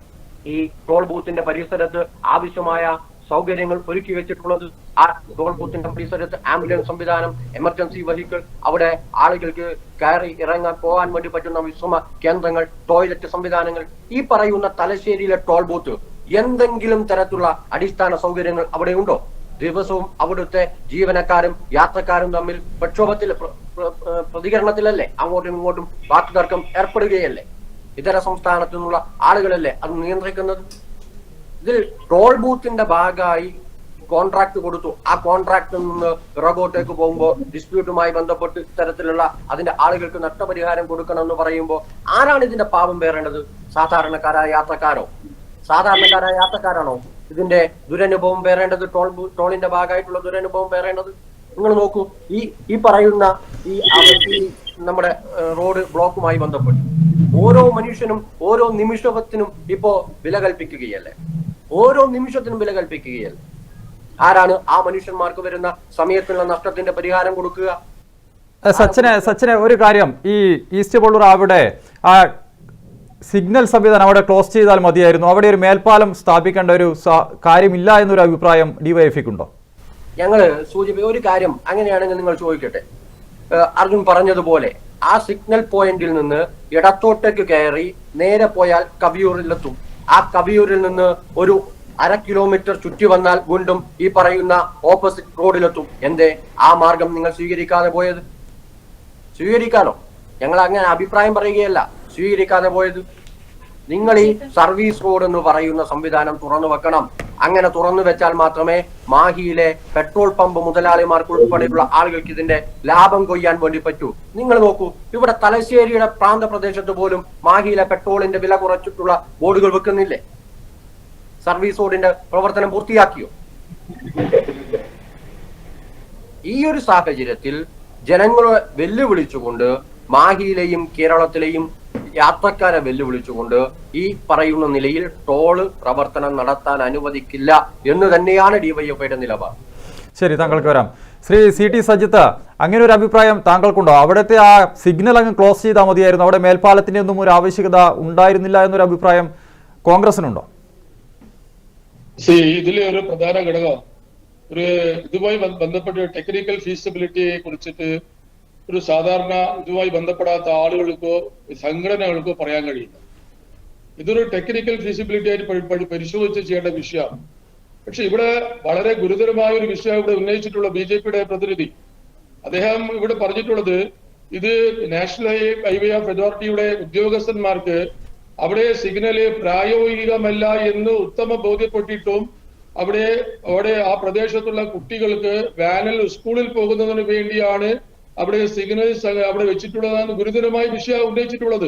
ഈ ടോൾ ബൂത്തിന്റെ പരിസരത്ത് ആവശ്യമായ സൗകര്യങ്ങൾ ഒരുക്കി വെച്ചിട്ടുള്ളത്. ആ ടോൾ ബൂത്തിന്റെ പരിസരത്ത് ആംബുലൻസ് സംവിധാനം, എമർജൻസി വെഹിക്കിൾ, അവിടെ ആളുകൾക്ക് കയറി ഇറങ്ങാൻ പോകാൻ വേണ്ടി പറ്റുന്ന വിശ്രമ കേന്ദ്രങ്ങൾ, ടോയ്ലറ്റ് സംവിധാനങ്ങൾ. ഈ പറയുന്ന തലശ്ശേരിയിലെ ടോൾ ബൂത്ത് എന്തെങ്കിലും തരത്തിലുള്ള അടിസ്ഥാന സൗകര്യങ്ങൾ അവിടെ ഉണ്ടോ? ദിവസവും അവിടുത്തെ ജീവനക്കാരും യാത്രക്കാരും തമ്മിൽ പ്രക്ഷോഭത്തിൽ പ്രതികരണത്തിലല്ലേ, അങ്ങോട്ടും ഇങ്ങോട്ടും വാക്കുതർക്കം ഏർപ്പെടുകയല്ലേ? ഇതര സംസ്ഥാനത്തു നിന്നുള്ള ആളുകളല്ലേ അത് നിയന്ത്രിക്കുന്നത്? ഇതിൽ ടോൾ ബൂത്തിന്റെ ഭാഗമായി കോൺട്രാക്ട് കൊടുത്തു. ആ കോൺട്രാക്റ്റിൽ നിന്ന് പിറകോട്ടേക്ക് പോകുമ്പോൾ ഡിസ്പ്യൂട്ടുമായി ബന്ധപ്പെട്ട് ഇത്തരത്തിലുള്ള അതിന്റെ ആളുകൾക്ക് നഷ്ടപരിഹാരം കൊടുക്കണമെന്ന് പറയുമ്പോൾ ആരാണ് ഇതിന്റെ പാപം പേറേണ്ടത്? സാധാരണക്കാരായ യാത്രക്കാരോ? സാധാരണക്കാരായ യാത്രക്കാരാണോ ഇതിന്റെ ദുരനുഭവം പേറേണ്ടത്? ടോളിന്റെ ഭാഗമായിട്ടുള്ള ദുരനുഭവം പേറേണ്ടത്? നിങ്ങൾ നോക്കൂ, ഈ പറയുന്ന ഈ നമ്മുടെ റോഡ് ബ്ലോക്കുമായി ബന്ധപ്പെട്ട് ഓരോ മനുഷ്യനും ഓരോ നിമിഷത്തിനും ഇപ്പോ വില കൽപ്പിക്കുകയല്ലേ? ഓരോ നിമിഷത്തിനും വില കൽപ്പിക്കുകയല്ലേ? ആരാണ് ആ മനുഷ്യന്മാർക്ക് വരുന്ന സമയത്തുള്ള നഷ്ടത്തിന്റെ പരിഹാരം കൊടുക്കുക? സച്ചിനെ ഒരു കാര്യം, ഈ ഈസ്റ്റ് പൊള്ളൂർ അവിടെ ആ സിഗ്നൽ സംവിധാനം അവിടെ ക്ലോസ് ചെയ്താൽ മതിയായിരുന്നു. അവിടെ ഒരു മേൽപ്പാലം സ്ഥാപിക്കേണ്ട ഒരു കാര്യമില്ല എന്നൊരു അഭിപ്രായം ഡിവൈഎഫ്ഐക്കുണ്ടോ? ഞങ്ങള് ഒരു കാര്യം അങ്ങനെയാണെങ്കിൽ നിങ്ങൾ ചോദിക്കട്ടെ. അർജുൻ പറഞ്ഞതുപോലെ ആ സിഗ്നൽ പോയിന്റിൽ നിന്ന് ഇടത്തോട്ടേക്ക് കയറി നേരെ പോയാൽ കവിയൂരിലെത്തും. ആ കവിയൂരിൽ നിന്ന് ഒരു 1/2 കിലോമീറ്റർ ചുറ്റി വന്നാൽ വീണ്ടും ഈ പറയുന്ന ഓപ്പോസിറ്റ് റോഡിലെത്തും. എന്തേ ആ മാർഗം നിങ്ങൾ സ്വീകരിക്കാതെ പോയത്? സ്വീകരിക്കാനോ? ഞങ്ങൾ അങ്ങനെ അഭിപ്രായം പറയുകയല്ല, സ്വീകരിക്കാതെ പോയത്. നിങ്ങൾ ഈ സർവീസ് റോഡ് എന്ന് പറയുന്ന സംവിധാനം തുറന്നു വെക്കണം. അങ്ങനെ തുറന്നു വെച്ചാൽ മാത്രമേ മാഹിയിലെ പെട്രോൾ പമ്പ് മുതലാളിമാർക്ക് ഉൾപ്പെടെയുള്ള ആളുകൾക്ക് ഇതിന്റെ ലാഭം കൊയ്യാൻ വേണ്ടി പറ്റൂ. നിങ്ങൾ നോക്കൂ, ഇവിടെ തലശ്ശേരിയുടെ പ്രാന്തപ്രദേശത്ത് പോലും മാഹിയിലെ പെട്രോളിന്റെ വില കുറച്ചിട്ടുള്ള ബോർഡുകൾ വെക്കുന്നില്ലേ? സർവീസ് റോഡിന്റെ പ്രവർത്തനം പൂർത്തിയാക്കിയോ? ഈ ഒരു സാഹചര്യത്തിൽ ജനങ്ങളെ വെല്ലുവിളിച്ചുകൊണ്ട്, മാഹിയിലെയും കേരളത്തിലെയും യാത്രക്കാരെ വെല്ലുവിളിച്ചുകൊണ്ട് ഈ പറയുന്ന നിലയിൽ ടോള് പ്രവർത്തനം നടത്താൻ അനുവദിക്കില്ല എന്ന് തന്നെയാണ് ഡിവൈഎഫ്ഐയുടെ നിലപാട്. ശരി, താങ്കൾക്ക് വരാം. ശ്രീ CT സജിത്ത്, അങ്ങനെ ഒരു അഭിപ്രായം താങ്കൾക്കുണ്ടോ? അവിടുത്തെ ആ സിഗ്നൽ അങ്ങ് ക്ലോസ് ചെയ്താൽ മതിയായിരുന്നു, അവിടെ മേൽപ്പാലത്തിന്റെ ഒന്നും ഒരു ആവശ്യകത ഉണ്ടായിരുന്നില്ല എന്നൊരു അഭിപ്രായം കോൺഗ്രസിനുണ്ടോ? ഇതിലെ ഒരു പ്രധാന ഘടകം ഇതുമായി ബന്ധപ്പെട്ട് ടെക്നിക്കൽ ഫീസിബിലിറ്റിയെ കുറിച്ചിട്ട് ഒരു സാധാരണ ഇതുമായി ബന്ധപ്പെടാത്ത ആളുകൾക്കോ സംഘടനകൾക്കോ പറയാൻ കഴിയില്ല. ഇതൊരു ടെക്നിക്കൽ ഫീസിബിലിറ്റി ആയിട്ട് പരിശോധിച്ച് ചെയ്യേണ്ട വിഷയമാണ്. പക്ഷെ ഇവിടെ വളരെ ഗുരുതരമായ ഒരു വിഷയം ഇവിടെ ഉന്നയിച്ചിട്ടുള്ള BJPയുടെ പ്രതിനിധി, അദ്ദേഹം ഇവിടെ പറഞ്ഞിട്ടുള്ളത് ഇത് നാഷണൽ ഹൈവേ ഓഫ് അതോറിറ്റിയുടെ ഉദ്യോഗസ്ഥന്മാർക്ക് അവിടെ സിഗ്നല് പ്രായോഗികമല്ല എന്ന് ഉത്തമ ബോധ്യപ്പെട്ടിട്ടും അവിടെ ആ പ്രദേശത്തുള്ള കുട്ടികൾക്ക് വാനിൽ സ്കൂളിൽ പോകുന്നതിന് വേണ്ടിയാണ് അവിടെ സിഗ്നൽ അവിടെ വെച്ചിട്ടുള്ളതാണ് ഗുരുതരമായ വിഷയം ഉന്നയിച്ചിട്ടുള്ളത്.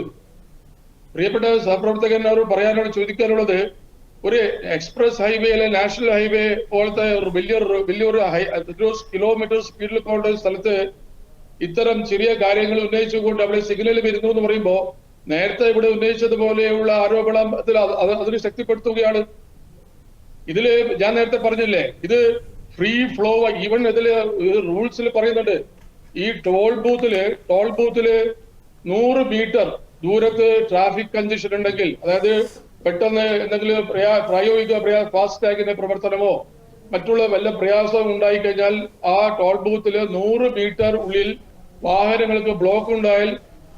പ്രിയപ്പെട്ട സഹപ്രവർത്തകന്മാരോട് പറയാനാണ് ചോദിക്കാനുള്ളത്, ഒരു എക്സ്പ്രസ് ഹൈവേ അല്ലെ നാഷണൽ ഹൈവേ പോലത്തെ ഒരു വലിയൊരു കിലോമീറ്റർ സ്പീഡിൽ പോകുന്ന സ്ഥലത്ത് ഇത്തരം ചെറിയ കാര്യങ്ങൾ ഉന്നയിച്ചുകൊണ്ട് അവിടെ സിഗ്നൽ വരുന്നു എന്ന് പറയുമ്പോൾ നേരത്തെ ഇവിടെ ഉന്നയിച്ചതുപോലെയുള്ള ആരോപണം അതിന് ശക്തിപ്പെടുത്തുകയാണ്. ഇതില് ഞാൻ നേരത്തെ പറഞ്ഞില്ലേ, ഇത് ഫ്രീ ഫ്ലോ, ഈവൻ ഇതില് റൂൾസിൽ പറയുന്നുണ്ട് ഈ ടോൾ ബൂത്തില് 100 മീറ്റർ ദൂരത്ത് ട്രാഫിക് കൺജഷൻ ഉണ്ടെങ്കിൽ, അതായത് പെട്ടെന്ന് എന്തെങ്കിലും പ്രായോഗിക ഫാസ്ടാഗിന്റെ പ്രവർത്തനമോ മറ്റുള്ള വല്ല പ്രയാസവും ഉണ്ടായിക്കഴിഞ്ഞാൽ ആ ടോൾ ബൂത്തില് 100 മീറ്റർ ഉള്ളിൽ വാഹനങ്ങൾക്ക് ബ്ലോക്ക് ഉണ്ടായാൽ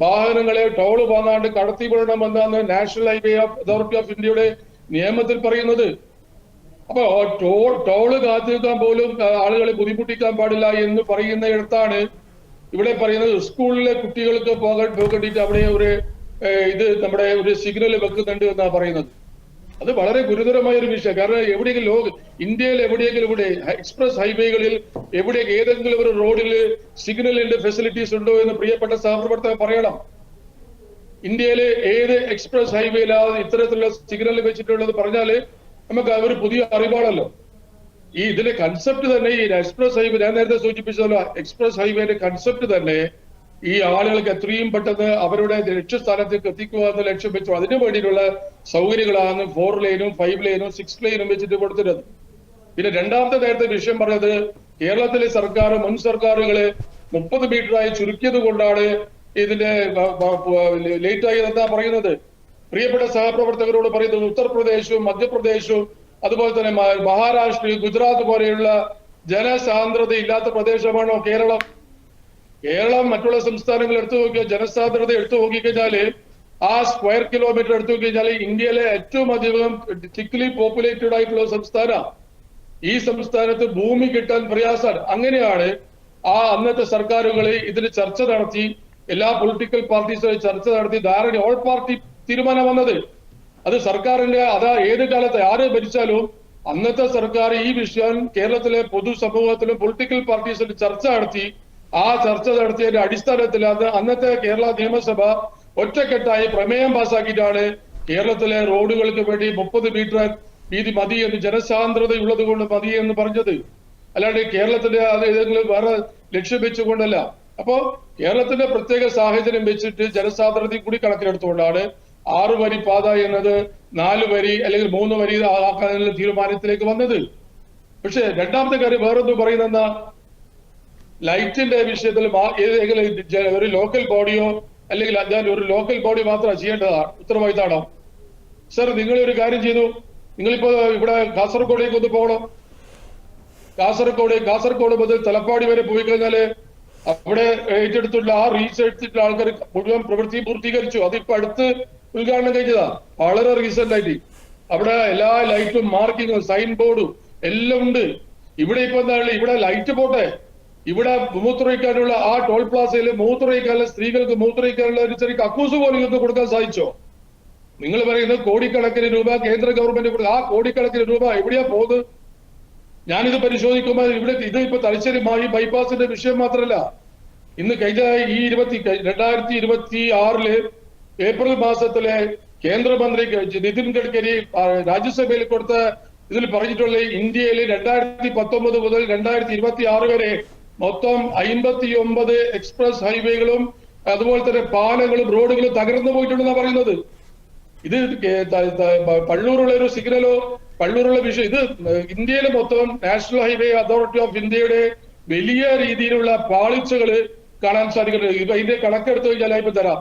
വാഹനങ്ങളെ ടോള് വാങ്ങാണ്ട് കടത്തിവിടണമെന്നാണ് നാഷണൽ ഹൈവേ അതോറിറ്റി ഓഫ് ഇന്ത്യയുടെ നിയമത്തിൽ പറയുന്നത്. അപ്പൊ ടോള് കാത്തിരിക്കാൻ പോലും ആളുകളെ ബുദ്ധിമുട്ടിക്കാൻ പാടില്ല എന്ന് പറയുന്നിടത്താണ് ഇവിടെ പറയുന്നത് സ്കൂളിലെ കുട്ടികൾക്ക് പോകേണ്ടിട്ട് അവിടെ ഒരു നമ്മുടെ ഒരു സിഗ്നൽ വെക്കുന്നുണ്ട് എന്നാണ് പറയുന്നത്. അത് വളരെ ഗുരുതരമായ ഒരു വിഷയം. കാരണം എവിടെയെങ്കിലും ഇന്ത്യയിൽ എവിടെയെങ്കിലും ഇവിടെ എക്സ്പ്രസ് ഹൈവേകളിൽ ഏതെങ്കിലും ഒരു റോഡിൽ സിഗ്നലിന്റെ ഫെസിലിറ്റീസ് ഉണ്ടോ എന്ന് പ്രിയപ്പെട്ട സഹപ്രവർത്തകർ പറയണം. ഇന്ത്യയിലെ ഏത് എക്സ്പ്രസ് ഹൈവേയിലാണ് ഇത്തരത്തിലുള്ള സിഗ്നൽ വെച്ചിട്ടുള്ളത് പറഞ്ഞാല് നമുക്ക് ഒരു പുതിയ അറിവാണല്ലോ. ഇതിന്റെ കൺസെപ്റ്റ് തന്നെ ഈ എക്സ്പ്രസ് ഹൈവേ, ഞാൻ നേരത്തെ സൂചിപ്പിച്ചതല്ലോ, എക്സ്പ്രസ് ഹൈവേന്റെ കൺസെപ്റ്റ് തന്നെ ഈ ആളുകൾക്ക് എത്രയും പെട്ടെന്ന് അവരുടെ ലക്ഷ്യസ്ഥാനത്തേക്ക് എത്തിക്കുക എന്ന ലക്ഷ്യം വെച്ചു അതിനു വേണ്ടിയിട്ടുള്ള സൗകര്യങ്ങളാണ് 4 ലൈനും 5 ലൈനും 6 ലൈനും വെച്ചിട്ട് കൊടുത്തിരുന്നത്. പിന്നെ രണ്ടാമത്തെ നേരത്തെ വിഷയം പറഞ്ഞത് കേരളത്തിലെ സർക്കാർ മുൻ സർക്കാരുകള് 30 മീറ്ററായി ചുരുക്കിയത് കൊണ്ടാണ് ഇതിന്റെ ലേറ്റായി എന്താ പറയുന്നത്. പ്രിയപ്പെട്ട സഹപ്രവർത്തകരോട് പറയുന്നത് ഉത്തർപ്രദേശും മധ്യപ്രദേശും അതുപോലെ തന്നെ മഹാരാഷ്ട്ര, ഗുജറാത്ത് പോലെയുള്ള ജനസാന്ദ്രത ഇല്ലാത്ത പ്രദേശമാണോ കേരളം? കേരളം മറ്റുള്ള സംസ്ഥാനങ്ങൾ എടുത്തു നോക്കിയാൽ ജനസാന്ദ്രത എടുത്തു നോക്കിക്കഴിഞ്ഞാല് ആ സ്ക്വയർ കിലോമീറ്റർ എടുത്തു നോക്കിക്കഴിഞ്ഞാൽ ഇന്ത്യയിലെ ഏറ്റവും അധികം തിക്ലി പോപ്പുലേറ്റഡ് ആയിട്ടുള്ള സംസ്ഥാനം. ഈ സംസ്ഥാനത്ത് ഭൂമി കിട്ടാൻ പ്രയാസമാണ്. അങ്ങനെയാണ് ആ അന്നത്തെ സർക്കാരുകൾ ഇതിന് ചർച്ച നടത്തി, എല്ലാ പൊളിറ്റിക്കൽ പാർട്ടീസും ചർച്ച നടത്തി ധാരണ ഓൾ പാർട്ടി തീരുമാനം വന്നത്. അത് സർക്കാരിന്റെ അതാ ഏത് കാലത്ത് ആര് ഭരിച്ചാലും അന്നത്തെ സർക്കാർ ഈ വിഷയം കേരളത്തിലെ പൊതുസമൂഹത്തിലും പൊളിറ്റിക്കൽ പാർട്ടീസിലും ചർച്ച നടത്തി. ആ ചർച്ച നടത്തിയതിന്റെ അടിസ്ഥാനത്തിലാണ് അന്നത്തെ കേരള നിയമസഭ ഒറ്റക്കെട്ടായി പ്രമേയം പാസാക്കിയിട്ടാണ് കേരളത്തിലെ റോഡുകൾക്ക് വേണ്ടി 30 മീറ്റർ വീതി മതി എന്ന്, ജനസാന്ദ്രത ഉള്ളത് കൊണ്ട് മതി എന്ന് പറഞ്ഞത്. അല്ലാണ്ട് കേരളത്തിന്റെ അത് ഏതെങ്കിലും വേറെ ലക്ഷ്യം വെച്ചുകൊണ്ടല്ല. അപ്പോ കേരളത്തിന്റെ പ്രത്യേക സാഹചര്യം വെച്ചിട്ട് ജനസാന്ദ്രതയും കൂടി കണക്കിലെടുത്തുകൊണ്ടാണ് 6 വരി പാത എന്നത് 4 വരി അല്ലെങ്കിൽ 3 വരി ആക്കാനുള്ള തീരുമാനത്തിലേക്ക് വന്നത്. പക്ഷെ രണ്ടാമത്തെ കാര്യം വേറൊന്നും പറയുന്ന ലൈറ്റിന്റെ വിഷയത്തിൽ ഒരു ലോക്കൽ ബോഡിയോ അല്ലെങ്കിൽ ഞാൻ ഒരു ലോക്കൽ ബോഡി മാത്രം ചെയ്യേണ്ടതാണ്, ഉത്തരവാദിത്തമാണോ? സർ, നിങ്ങൾ ഒരു കാര്യം ചെയ്തു, നിങ്ങളിപ്പോ ഇവിടെ കാസർഗോഡേക്ക് ഒന്ന് പോകണം. കാസർഗോഡ് മുതൽ തലപ്പാടി വരെ പോയി കഴിഞ്ഞാല് അവിടെ ഏറ്റെടുത്തുള്ള ആ റീസെടുത്തിട്ടുള്ള ആൾക്കാർ മുഴുവൻ പ്രവൃത്തി പൂർത്തീകരിച്ചു. അതിപ്പോ അടുത്ത് ഉദ്ഘാടനം കഴിഞ്ഞതാ, വളരെ റീസെന്റ് ആയിട്ട്. അവിടെ എല്ലാ ലൈറ്റും മാർക്കിങ്ങും സൈൻ ബോർഡും എല്ലാം ഉണ്ട്. ഇവിടെ ഇപ്പൊ എന്താണ്, ഇവിടെ ലൈറ്റ് പോട്ടെ, ഇവിടെ മൂത്രയിക്കാനുള്ള ആ ടോൾ പ്ലാസയിൽ മൂത്രയിക്കാനുള്ള സ്ത്രീകൾക്ക് മൂത്രയിക്കാനുള്ള ഒരു ചെറിയ കക്കൂസ് പോലും ഇതൊക്കെ കൊടുക്കാൻ സാധിച്ചോ? നിങ്ങൾ പറയുന്നത് കോടിക്കണക്കിന് രൂപ കേന്ദ്ര ഗവൺമെന്റ് കൊടുക്കുക. ആ കോടിക്കണക്കിന് രൂപ എവിടെയാ പോകുന്നത്? ഞാനിത് പരിശോധിക്കുമ്പോൾ ഇത് ഇപ്പൊ തലശ്ശേരി മാഹി ബൈപ്പാസിന്റെ വിഷയം മാത്രമല്ല. ഇന്ന് കഴിഞ്ഞ ഈ 2026 ഏപ്രിൽ മാസത്തിലെ കേന്ദ്രമന്ത്രി നിതിൻ ഗഡ്കരി രാജ്യസഭയിൽ കൊടുത്ത ഇതിൽ പറഞ്ഞിട്ടുള്ള ഇന്ത്യയിൽ 2019 മുതൽ 2026 വരെ മൊത്തം 59 എക്സ്പ്രസ് ഹൈവേകളും അതുപോലെ തന്നെ പാലങ്ങളും റോഡുകളും തകർന്നു പോയിട്ടുണ്ടെന്നാണ് പറയുന്നത്. ഇത് പള്ളൂരുള്ള ഒരു സിഗ്നലോ പള്ളൂരുള്ള വിഷയം, ഇത് ഇന്ത്യയിലെ മൊത്തം നാഷണൽ ഹൈവേ അതോറിറ്റി ഓഫ് ഇന്ത്യയുടെ വലിയ രീതിയിലുള്ള പാളിച്ചകൾ കാണാൻ സാധിക്കുന്നത്. ഇപ്പൊ ഇതിന്റെ കണക്കെടുത്തു കഴിഞ്ഞാൽ ഇപ്പൊ തരാം.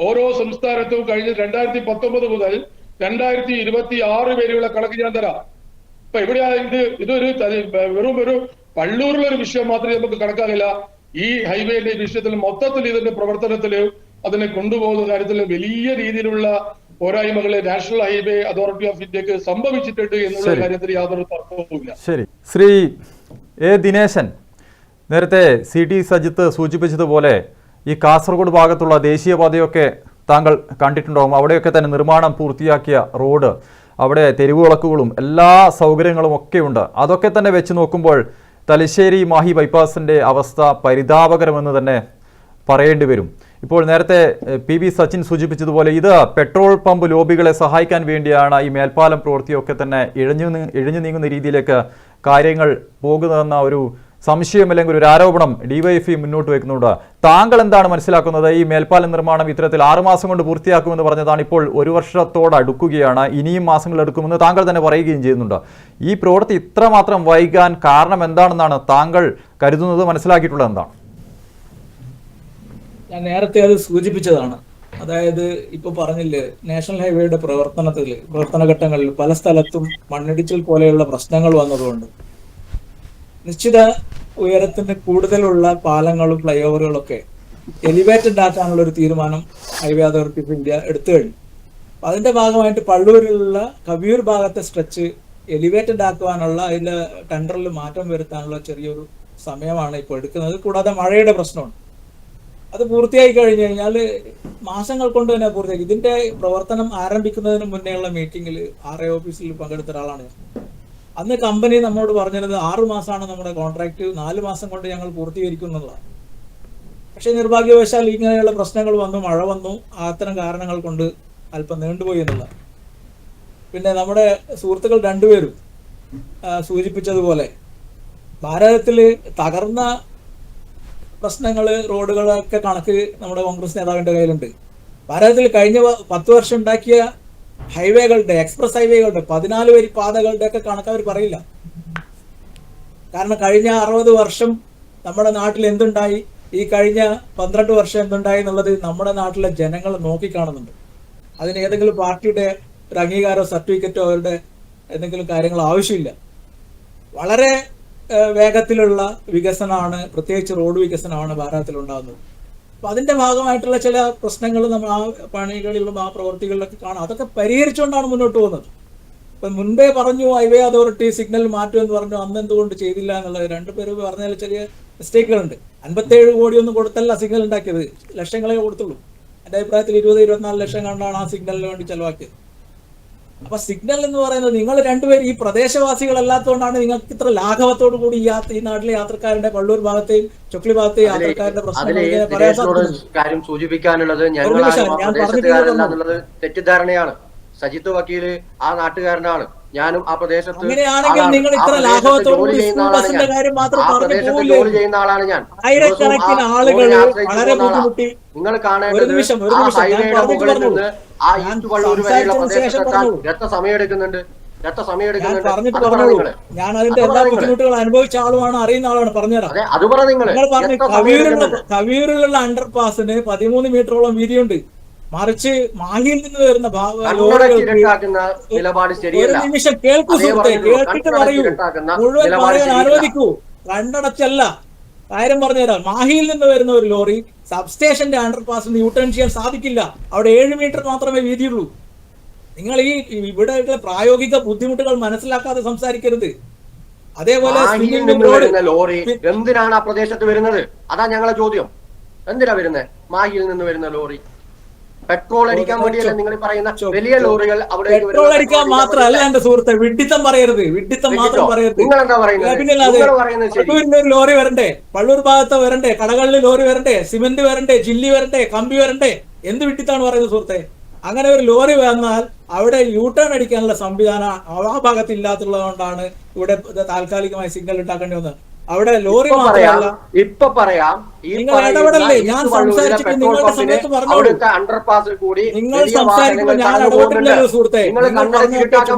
ഓരോ സംസ്ഥാനത്തും കഴിഞ്ഞ 2019 മുതൽ 2026 വരെയുള്ള കണക്ക് ഞാൻ തരാം. ഇപ്പൊ എവിടെയാ ഇതൊരു വെറും ഒരു പള്ളൂരിലൊരു വിഷയം മാത്രമേ നമുക്ക് കണക്കാകില്ല. ഈ ഹൈവേന്റെ വിഷയത്തിൽ മൊത്തത്തിൽ ഇതിന്റെ പ്രവർത്തനത്തില് അതിനെ കൊണ്ടുപോകുന്ന കാര്യത്തിൽ വലിയ രീതിയിലുള്ള പോരായ്മകളെ നാഷണൽ ഹൈവേ അതോറിറ്റി ഓഫ് ഇന്ത്യക്ക് സംഭവിച്ചിട്ടുണ്ട് എന്നുള്ള കാര്യത്തിൽ യാതൊരു തർക്കവുമില്ല. ശരി, ശ്രീ എ ദിനേശൻ, നേരത്തെ CT സജിത്ത് സൂചിപ്പിച്ചതുപോലെ ഈ കാസർഗോഡ് ഭാഗത്തുള്ള ദേശീയപാതയൊക്കെ താങ്കൾ കണ്ടിട്ടുണ്ടാകും. അവിടെയൊക്കെ തന്നെ നിർമ്മാണം പൂർത്തിയാക്കിയ റോഡ്, അവിടെ തെരുവ് വിളക്കുകളും എല്ലാ സൗകര്യങ്ങളും ഒക്കെ ഉണ്ട്. അതൊക്കെ തന്നെ വെച്ച് നോക്കുമ്പോൾ തലശ്ശേരി മാഹി ബൈപ്പാസിൻ്റെ അവസ്ഥ പരിതാപകരമെന്ന് തന്നെ പറയേണ്ടി വരും. ഇപ്പോൾ നേരത്തെ PV സച്ചിൻ സൂചിപ്പിച്ചതുപോലെ ഇത് പെട്രോൾ പമ്പ് ലോബികളെ സഹായിക്കാൻ വേണ്ടിയാണ് ഈ മേൽപ്പാലം പ്രവൃത്തിയൊക്കെ തന്നെ ഇഴഞ്ഞു നീങ്ങുന്ന രീതിയിലേക്ക് കാര്യങ്ങൾ പോകുന്നതെന്ന ഒരു സംശയം അല്ലെങ്കിൽ ഒരു ആരോപണം DYFI മുന്നോട്ട് വയ്ക്കുന്നുണ്ട്. താങ്കൾ എന്താണ് മനസ്സിലാക്കുന്നത്? ഈ മേൽപ്പാലം നിർമ്മാണം ഇത്തരത്തിൽ 6 മാസം കൊണ്ട് പൂർത്തിയാക്കുമെന്ന് പറഞ്ഞതാണ്, ഇപ്പോൾ 1 വർഷത്തോടടുക്കുകയാണ്, ഇനിയും മാസങ്ങൾ എടുക്കുമെന്ന് താങ്കൾ തന്നെ പറയുകയും ചെയ്യുന്നുണ്ട്. ഈ പ്രവൃത്തി ഇത്രമാത്രം വൈകാൻ കാരണം എന്താണെന്നാണ് താങ്കൾ കരുതുന്നത്? മനസ്സിലാക്കിയിട്ടുള്ളത് എന്താണ്? ഞാൻ നേരത്തെ അത് സൂചിപ്പിച്ചതാണ്. അതായത് ഇപ്പൊ പറഞ്ഞില്ലേ, നാഷണൽ ഹൈവേയുടെ പ്രവർത്തന ഘട്ടങ്ങളിൽ പല സ്ഥലത്തും മണ്ണിടിച്ചിൽ പോലെയുള്ള പ്രശ്നങ്ങൾ വന്നതുകൊണ്ട് നിശ്ചിത ഉയരത്തിന് കൂടുതലുള്ള പാലങ്ങളും ഫ്ലൈ ഓവറുകളൊക്കെ എലിവേറ്റഡ് ആക്കാനുള്ള ഒരു തീരുമാനം ഹൈവേ അതോറിറ്റി ഓഫ് ഇന്ത്യ എടുത്തു കഴിഞ്ഞു. അതിന്റെ ഭാഗമായിട്ട് പള്ളൂരിലുള്ള കവിയൂർ ഭാഗത്തെ സ്ട്രെച്ച് എലിവേറ്റഡ് ആക്കുവാനുള്ള അതിന്റെ ടെൻഡറിൽ മാറ്റം വരുത്താനുള്ള ചെറിയൊരു സമയമാണ് ഇപ്പോൾ എടുക്കുന്നത്. കൂടാതെ മഴയുടെ പ്രശ്നമുണ്ട്. അത് പൂർത്തിയായി കഴിഞ്ഞു കഴിഞ്ഞാൽ മാസങ്ങൾ കൊണ്ട് തന്നെ പൂർത്തിയാക്കി. ഇതിന്റെ പ്രവർത്തനം ആരംഭിക്കുന്നതിന് മുന്നേയുള്ള മീറ്റിംഗിൽ RA ഓഫീസിൽ പങ്കെടുത്ത ഒരാളാണ് ഞാൻ. അന്ന് കമ്പനി നമ്മോട് പറഞ്ഞത് 6 മാസമാണ് നമ്മുടെ കോൺട്രാക്ട്, 4 മാസം കൊണ്ട് ഞങ്ങൾ പൂർത്തീകരിക്കും എന്നുള്ളതാണ്. പക്ഷെ നിർഭാഗ്യവശാൽ ഇങ്ങനെയുള്ള പ്രശ്നങ്ങൾ വന്നു, മഴ വന്നു, അത്തരം കാരണങ്ങൾ കൊണ്ട് അല്പം നീണ്ടുപോയി എന്നുള്ളതാണ്. പിന്നെ നമ്മുടെ സുഹൃത്തുക്കൾ രണ്ടുപേരും സൂചിപ്പിച്ചതുപോലെ ഭാരതത്തിൽ തകർന്ന പ്രശ്നങ്ങള്, റോഡുകളൊക്കെ കണക്ക് നമ്മുടെ കോൺഗ്രസ് നേതാവിന്റെ കയ്യിലുണ്ട്. ഭാരതത്തിൽ കഴിഞ്ഞ 10 വർഷം ഉണ്ടാക്കിയ ഹൈവേകളുടെ, എക്സ്പ്രസ് ഹൈവേകളുടെ 14 വരി പാതകളുടെ ഒക്കെ കണക്ക് അവർ പറയില്ല. കാരണം കഴിഞ്ഞ 60 വർഷം നമ്മുടെ നാട്ടിൽ എന്തുണ്ടായി, ഈ കഴിഞ്ഞ 12 വർഷം എന്തുണ്ടായി എന്നുള്ളത് നമ്മുടെ നാട്ടിലെ ജനങ്ങൾ നോക്കിക്കാണുന്നുണ്ട്. അതിന് ഏതെങ്കിലും പാർട്ടിയുടെ ഒരു അംഗീകാരോ സർട്ടിഫിക്കറ്റോ അവരുടെ എന്തെങ്കിലും കാര്യങ്ങൾ ആവശ്യമില്ല. വളരെ വേഗത്തിലുള്ള വികസനമാണ്, പ്രത്യേകിച്ച് റോഡ് വികസനമാണ് ഭാരതത്തിൽ ഉണ്ടാകുന്നത്. അപ്പൊ അതിന്റെ ഭാഗമായിട്ടുള്ള ചില പ്രശ്നങ്ങൾ നമ്മൾ ആ പണികളിലും ആ പ്രവൃത്തികളിലൊക്കെ കാണാം. അതൊക്കെ പരിഹരിച്ചുകൊണ്ടാണ് മുന്നോട്ട് പോകുന്നത്. ഇപ്പൊ മുൻപേ പറഞ്ഞു ഹൈവേ അതോറിറ്റി സിഗ്നൽ മാറ്റുമെന്ന് പറഞ്ഞു, അന്ന് എന്തുകൊണ്ട് ചെയ്തില്ല എന്നുള്ളത് രണ്ടുപേരും പറഞ്ഞാൽ ചെറിയ മിസ്റ്റേക്കുകളുണ്ട്. 57 കോടിയൊന്നും കൊടുത്തല്ല സിഗ്നൽ ഉണ്ടാക്കിയത്, ലക്ഷങ്ങളെ കൊടുത്തുള്ളൂ. എൻ്റെ അഭിപ്രായത്തിൽ 20-24 ലക്ഷം കണ്ടാണ് ആ സിഗ്നലിന് വേണ്ടി ചെലവാക്കിയത്. അപ്പൊ സിഗ്നൽ എന്ന് പറയുന്നത് നിങ്ങൾ രണ്ടുപേരും ഈ പ്രദേശവാസികളല്ലാത്തതുകൊണ്ടാണ് നിങ്ങൾക്ക് ഇത്ര ലാഘവത്തോടു കൂടി ഈ നാട്ടിലെ യാത്രക്കാരുടെ പള്ളൂർ ഭാഗത്തെയും ചൊക്ലി ഭാഗത്തെയും യാത്രക്കാരുടെ കാര്യം സൂചിപ്പിക്കാനുള്ളത് എന്നുള്ളത് തെറ്റിദ്ധാരണയാണ്. സജിത്ത് വക്കീല് ആ നാട്ടുകാരനാണ്, ഞാനും ആ പ്രദേശത്ത് അങ്ങനെയാണെങ്കിൽ നിങ്ങൾ ഇത്ര ലാഘവത്തോടുകൂടി സ്കൂൾ ബസിന്റെ കാര്യം മാത്രം പറഞ്ഞു ജോലി ചെയ്യുന്ന ആളാണ് ഞാൻ. ആയിരക്കണക്കിന് ആളുകൾ വളരെ ബുദ്ധിമുട്ടി. നിങ്ങൾ കാണേണ്ടത് ആ ഹൈവേയുടെ മുകളിൽ നിന്ന് ആ ഈസ്റ്റ് വള്ളൂർ വരെയുള്ള പ്രദേശത്തെത്താൻ എത്ര സമയം എടുക്കുന്നുണ്ട്? ഞാൻ അതിന്റെ എല്ലാ ബുദ്ധിമുട്ടുകളും അനുഭവിച്ച ആളുമാണ്, അറിയുന്ന ആളാണ്, പറഞ്ഞുതരാം. അത് പറ. നിങ്ങൾ പറഞ്ഞു കവിയൂരിലുള്ള അണ്ടർപാസിന് 13 മീറ്ററോളം വീതിയുണ്ട്. മറിച്ച് മാഹിയിൽ നിന്ന് വരുന്ന ഒരു നിമിഷം കേൾക്കൂ സുഹൃത്തെ, കേട്ടിട്ട് പറയൂ, മുഴുവൻ പറയാൻ അനുവദിക്കൂ. കണ്ടടച്ചല്ല, കാര്യം പറഞ്ഞുതരാം. മാഹിയിൽ നിന്ന് വരുന്ന ഒരു ലോറി സബ്സ്റ്റേഷന്റെ അണ്ടർപാസിന് യൂട്ടേൺ ചെയ്യാൻ സാധിക്കില്ല. അവിടെ 7 മീറ്റർ മാത്രമേ വീതിയുള്ളൂ. നിങ്ങൾ ഈ ഇവിടെ പ്രായോഗിക ബുദ്ധിമുട്ടുകൾ മനസ്സിലാക്കാതെ സംസാരിക്കരുത്. അതേപോലെ ലോറി എന്തിനാണ് ആ പ്രദേശത്ത് വരുന്നത്? അതാ ഞങ്ങളെ ചോദ്യം. എന്തിനാ വരുന്നത് മാഹിയിൽ നിന്ന് വരുന്ന ലോറി? പെട്രോൾ അടിക്കാൻ വേണ്ടിയല്ല നിങ്ങൾ പറയുന്ന വലിയ ലോറികൾ അവിടെ. പെട്രോൾ അടിക്കാൻ മാത്രമല്ല എന്റെ സുഹൃത്തെ, വിഡ്ഢിത്തം പറയരുത്, വിഡ്ഢിത്തം മാത്രം പറയരുത്. നിങ്ങൾ എന്താ പറയുന്നത്? ഒരു ലോറി വരണ്ടേ, പള്ളൂർ ഭാഗത്ത് വരണ്ടേ, കടകളിൽ ലോറി വരണ്ടേ, സിമന്റ് വരണ്ടേ, ജില്ലി വരണ്ടേ, കമ്പി വരണ്ടേ? എന്ത് വിഡ്ഢിത്താണ് പറയുന്നത് സുഹൃത്തെ? അങ്ങനെ ഒരു ലോറി വന്നാൽ അവിടെ യൂട്ടേൺ അടിക്കാനുള്ള സംവിധാനം ആ ഭാഗത്ത് ഇല്ലാത്തുള്ളത് കൊണ്ടാണ് ഇവിടെ താൽക്കാലികമായി സിഗ്നൽ ഉണ്ടാക്കേണ്ടി വന്നത്. അവിടെ ലോറി മാത്രമല്ല. ഇപ്പൊ പറയാം, നിങ്ങൾ ഇടപെടല്ലേ? ഞാൻ സംസാരിച്ചിട്ട് നിങ്ങളുടെ സമയത്ത് പറഞ്ഞോളൂ. നിങ്ങൾ സംസാരിക്കുമ്പോൾ ഞാൻ ഇടപെട്ടില്ലല്ലോ സുഹൃത്തെ.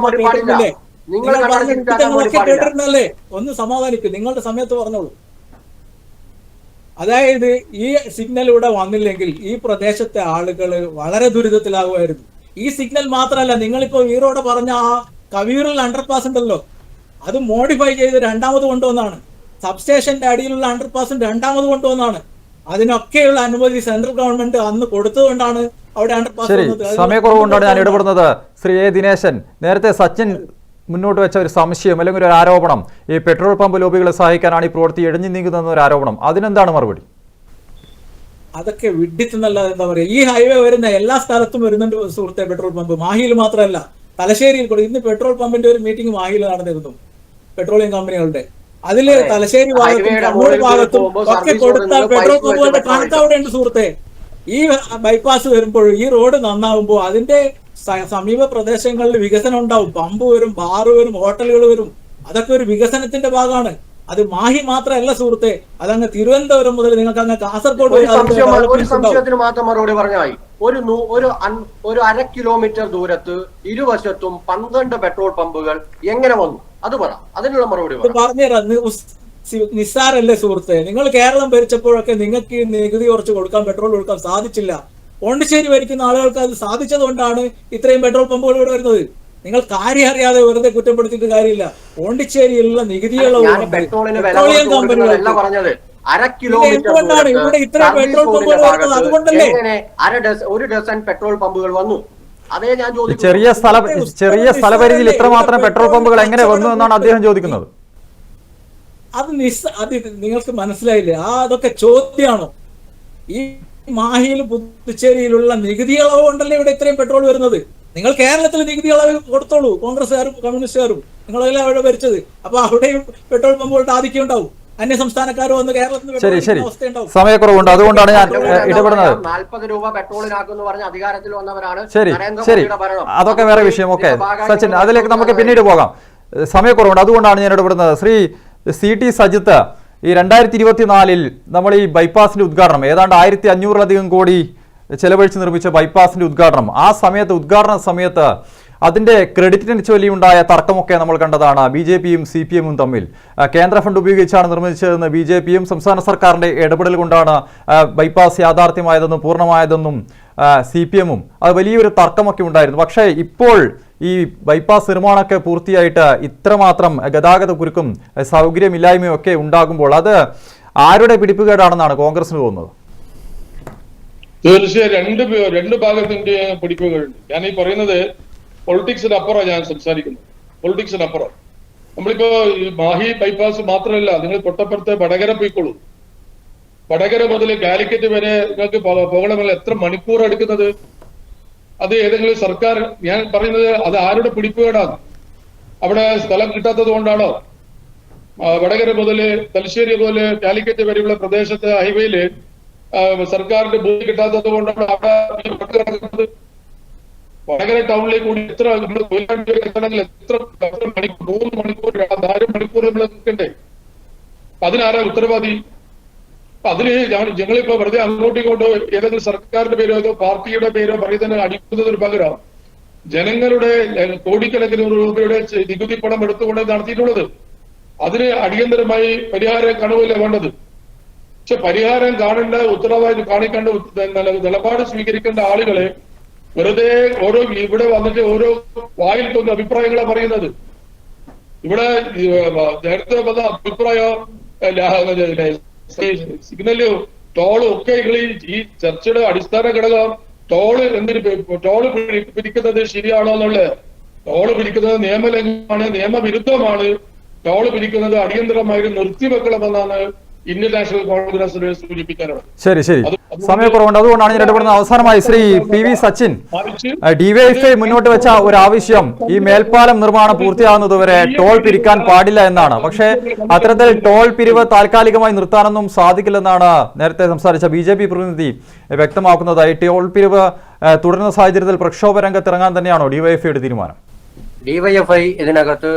നിങ്ങൾ പറഞ്ഞിട്ടൊക്കെ കേട്ടിരുന്നല്ലേ? ഒന്ന് സമാധാനിക്കും, നിങ്ങളുടെ സമയത്ത് പറഞ്ഞോളൂ. അതായത് ഈ സിഗ്നൽ ഇവിടെ വന്നില്ലെങ്കിൽ ഈ പ്രദേശത്തെ ആളുകൾ വളരെ ദുരിതത്തിലാകുമായിരുന്നു. ഈ സിഗ്നൽ മാത്രമല്ല, നിങ്ങളിപ്പോ ഈറോടെ പറഞ്ഞ ആ കവിയൂരിൽ അണ്ടർപാസ് ഉണ്ടല്ലോ, അത് മോഡിഫൈ ചെയ്ത് രണ്ടാമത് കൊണ്ടുവന്നാണ്. സബ്സ്റ്റേഷന്റെ അടിയിലുള്ള അണ്ടർപാസ് രണ്ടാമത് കൊണ്ടുവന്നാണ്. അതിനൊക്കെയുള്ള അനുമതി സെൻട്രൽ ഗവൺമെന്റ് അന്ന് കൊടുത്തുകൊണ്ടാണ് അവിടെ അണ്ടർപാസ്. സമയക്കുറവുകൊണ്ടാണ് ഞാൻ ഇടപെടുന്നത്. ശ്രീ എ ദിനേശൻ, നേരത്തെ സച്ചിൻ മുന്നോട്ട് വെച്ച ഒരു സംശയം അല്ലെങ്കിൽ ഒരു ആരോപണം, ഈ പെട്രോൾ പമ്പ് ലോബികളെ സഹായിക്കാനാണ് ഈ പ്രവൃത്തി എഴഞ്ഞു നീങ്ങുന്ന ഒരു ആരോപണം, അതിനെന്താണ് മറുപടി? അതൊക്കെ വിഡ്ഢിത്തന്നല്ലാതെ എന്താ പറയുക. ഈ ഹൈവേ വരുന്ന എല്ലാ സ്ഥലത്തും വരുന്നുണ്ട് സുഹൃത്തെ പെട്രോൾ പമ്പ്. മാഹിയിൽ മാത്രമല്ല, തലശ്ശേരിയിൽ കൂടെ ഇന്ന് പെട്രോൾ പമ്പിന്റെ ഒരു മീറ്റിംഗ് മാഹിയിൽ നടന്നിരുന്നു, പെട്രോളിയം കമ്പനികളുടെ. അതില് തലശ്ശേരി ഭാഗത്തും കണ്ണൂർ ഭാഗത്തും ഒക്കെ കൊടുത്ത പെട്രോൾ പമ്പുകളുടെ കണക്ക് അവിടെ ഉണ്ട് സുഹൃത്തെ. ഈ ബൈപ്പാസ് വരുമ്പോൾ, ഈ റോഡ് നന്നാവുമ്പോൾ അതിന്റെ സമീപ പ്രദേശങ്ങളിൽ വികസനം ഉണ്ടാവും. പമ്പ് വരും, ബാറ് വരും, ഹോട്ടലുകൾ വരും. അതൊക്കെ ഒരു വികസനത്തിന്റെ ഭാഗമാണ്. അത് മാഹി മാത്രമല്ല സുഹൃത്തെ, അതങ്ങ് തിരുവനന്തപുരം മുതൽ നിങ്ങൾക്ക് അങ്ങ് കാസർഗോഡ് ഒരു സംശയത്തിന് മാത്രം മറുപടി പറഞ്ഞായി. ഒരു 1/2 കിലോമീറ്റർ ദൂരത്ത് ഇരുവശത്തും 12 പെട്രോൾ പമ്പുകൾ എങ്ങനെ വന്നു? അത് പറ, അതിനുള്ള മറുപടി പറഞ്ഞുതരാം. നിസ്സാരല്ലേ സുഹൃത്തെ? നിങ്ങൾ കേരളം ഭരിച്ചപ്പോഴൊക്കെ നിങ്ങൾക്ക് നികുതി കുറച്ച് കൊടുക്കാൻ, പെട്രോൾ കൊടുക്കാൻ സാധിച്ചില്ല. പോണ്ടിച്ചേരി ഭരിക്കുന്ന ആളുകൾക്ക് അത് സാധിച്ചത് കൊണ്ടാണ് ഇത്രയും പെട്രോൾ പമ്പുകൾ ഇവിടെ വരുന്നത്. നിങ്ങൾ കാര്യം അറിയാതെ വെറുതെ കുറ്റപ്പെടുത്തിയിട്ട് കാര്യമില്ല. പോണ്ടിച്ചേരിയിലുള്ള നികുതിയുള്ള പെട്രോളിയം കമ്പനികൾ എന്തുകൊണ്ടാണ് ഇവിടെ ഇത്രയും പെട്രോൾ പമ്പുകൾ വരുന്നത്? അതുകൊണ്ടല്ലേ ഒരു ഡസൻ പെട്രോൾ പമ്പുകൾ വന്നു. അതേ ഞാൻ ചെറിയ സ്ഥലപരിധിയിൽ ഇത്രമാത്രം പെട്രോൾ പമ്പുകൾ എങ്ങനെ വന്നു എന്നാണ് അദ്ദേഹം ചോദിക്കുന്നത്. അത് നിങ്ങൾക്ക് മനസ്സിലായില്ലേ? അതൊക്കെ ചോദ്യമാണോ? ഈ മാഹിയിൽ പുതുച്ചേരിയിലുള്ള നികുതി ഇളവ് കൊണ്ടല്ലേ ഇവിടെ ഇത്രയും പെട്രോൾ വരുന്നത്. നിങ്ങൾ കേരളത്തിൽ നികുതി ഇളവ് കൊടുത്തോളൂ, കോൺഗ്രസ്സുകാരും കമ്മ്യൂണിസ്റ്റുകാരും നിങ്ങളെല്ലാം അവിടെ ഭരിച്ചത്. അപ്പൊ അവിടെയും പെട്രോൾ പമ്പുകളുടെ ആധിക്യം ഉണ്ടാവും. അന്യ സംസ്ഥാനക്കാർ വന്ന് കേരളത്തിൽ അവസ്ഥയുണ്ടാവും. സമയക്കുറവുണ്ട്, അതുകൊണ്ടാണ് ഞാൻ ഇടപെടുന്നത്. 40 രൂപ പെട്രോളിനാക്കുമെന്ന് പറഞ്ഞ അധികാരത്തിൽ വന്നവരാണ്. ശരി, അതൊക്കെ വേറെ വിഷയം. ഓക്കെ സച്ചിൻ, അതിലേക്ക് നമുക്ക് പിന്നീട് പോകാം. സമയക്കുറവുണ്ട്, അതുകൊണ്ടാണ് ഞാൻ ഇടപെടുന്നത്. ശ്രീ CT സജിത്ത്, ഈ 2024 നമ്മൾ ഈ ബൈപ്പാസിന്റെ ഉദ്ഘാടനം, ഏതാണ്ട് 1500-ലധികം കോടി ചെലവഴിച്ച് നിർമ്മിച്ച ബൈപ്പാസിന്റെ ഉദ്ഘാടനം, ആ സമയത്ത് ഉദ്ഘാടന സമയത്ത് അതിന്റെ ക്രെഡിറ്റിനെ ചൊല്ലിയുണ്ടായ തർക്കമൊക്കെ നമ്മൾ കണ്ടതാണ്. BJP-യും CPM-ഉം തമ്മിൽ കേന്ദ്ര ഫണ്ട് ഉപയോഗിച്ചാണ് നിർമ്മിച്ചതെന്ന് BJP-യും സംസ്ഥാന സർക്കാരിന്റെ ഇടപെടൽ കൊണ്ടാണ് ബൈപ്പാസ് യാഥാർത്ഥ്യമായതെന്നും പൂർണ്ണമായതെന്നും CPM-ഉം അത് വലിയൊരു തർക്കമൊക്കെ ഉണ്ടായിരുന്നു. പക്ഷേ ഇപ്പോൾ ഈ ബൈപ്പാസ് നിർമ്മാണമൊക്കെ പൂർത്തിയായിട്ട് ഇത്രമാത്രം ഗതാഗത കുരുക്കും സൗകര്യമില്ലായ്മയും ഒക്കെ ഉണ്ടാകുമ്പോൾ അത് ആരുടെ പിടിപ്പുകേടാണെന്നാണ് കോൺഗ്രസിന് തോന്നുന്നത്? തീർച്ചയായും രണ്ട് ഭാഗത്തിന്റെ പിടിപ്പുകളുണ്ട്. ഞാൻ ഈ പറയുന്നത് പൊളിറ്റിക്സിനപ്പുറം ഞാൻ സംസാരിക്കുന്നത്. പൊളിറ്റിക്സിനപ്പുറം നമ്മളിപ്പോ ഈ മാഹി ബൈപ്പാസ് മാത്രമല്ല, നിങ്ങൾ തൊട്ടപ്പുറത്തെ വടകര പോയിക്കോളൂ. വടകര മുതൽ കാലിക്കറ്റ് വരെ നിങ്ങൾക്ക് പോകണമെങ്കിൽ എത്ര മണിക്കൂർ എടുക്കുന്നത്? അത് ഏതെങ്കിലും സർക്കാർ, ഞാൻ പറയുന്നത് അത് ആരുടെ പിടിപ്പുകേടാണ്? അവിടെ സ്ഥലം കിട്ടാത്തത് കൊണ്ടാണോ? വടകര മുതൽ തലശ്ശേരി മുതൽ കാലിക്കറ്റ് വരെയുള്ള പ്രദേശത്തെ ഹൈവേയില് സർക്കാരിന്റെ ഭൂമി കിട്ടാത്തത് കൊണ്ടാണ് അവിടെ കിടക്കുന്നത്. വടകര ടൗണിലേക്ക് കൂടി എത്ര നമ്മൾ എത്തണമെങ്കിൽ എത്ര മണിക്കൂർ, 3 മണിക്കൂർ 4 മണിക്കൂർ നമ്മൾ നിൽക്കണ്ടേ? അതിനാരാ ഉത്തരവാദി? അതിന് ഞങ്ങളിപ്പോ വെറുതെ അങ്ങോട്ടും ഇങ്ങോട്ടോ ഏതെങ്കിലും സർക്കാരിന്റെ പേരോ ഏതോ പാർട്ടിയുടെ പേരോ പറയുന്നതിന് അടിക്കുന്നതിന് പകരം ജനങ്ങളുടെ കോടിക്കണക്കിന് രൂപയുടെ നികുതി പണം എടുത്തുകൊണ്ട് നടത്തിയിട്ടുള്ളത്. അതിന് അടിയന്തരമായി പരിഹാരം കാണുകയല്ലേ വേണ്ടത്. പക്ഷെ പരിഹാരം കാണേണ്ട, ഉത്തരവാദിത്വം കാണിക്കേണ്ട, നിലപാട് സ്വീകരിക്കേണ്ട ആളുകളെ വെറുതെ ഓരോ ഇവിടെ വന്നിട്ട് ഓരോ വായിൽ തോന്നുന്ന അഭിപ്രായങ്ങളാണ് പറയുന്നത്. ഇവിടെ നേരത്തെ വന്ന അഭിപ്രായം സിഗ്നല് ടോളും ഒക്കെ ഈ ചർച്ചയുടെ അടിസ്ഥാന ഘടകം ടോള് പിരിക്കുന്നത് ശരിയാണോ എന്നുള്ളത്. ടോള് പിരിക്കുന്നത് നിയമലംഘനമാണ്, നിയമവിരുദ്ധമാണ്. ടോള് പിരിക്കുന്നത് അടിയന്തരമായി നിർത്തിവെക്കണമെന്നാണ് ഇന്ത്യൻ നാഷണൽ കോൺഗ്രസിനെ സൂചിപ്പിക്കാനുള്ളത്. ശരി, സമയക്കുറവുണ്ട്, അതുകൊണ്ടാണ് ഞാൻ ഇടപെടുന്നത്. അവസാനമായി ശ്രീ PV സച്ചിൻ, DYFI മുന്നോട്ട് വെച്ച ഒരു ആവശ്യം ഈ മേൽപ്പാലം നിർമ്മാണം പൂർത്തിയാകുന്നതുവരെ ടോൾ പിരിക്കാൻ പാടില്ല എന്നാണ്. പക്ഷേ അത്തരത്തിൽ ടോൾ പിരിവ് താൽക്കാലികമായി നിർത്താനൊന്നും സാധിക്കില്ലെന്നാണ് നേരത്തെ സംസാരിച്ച BJP പ്രതിനിധി വ്യക്തമാക്കുന്നതായി. ടോൾ പിരിവ് തുടരുന്ന സാഹചര്യത്തിൽ പ്രക്ഷോഭ രംഗത്തിറങ്ങാൻ തന്നെയാണോ DYFIയുടെ തീരുമാനം? DYFI ഇതിനകത്ത്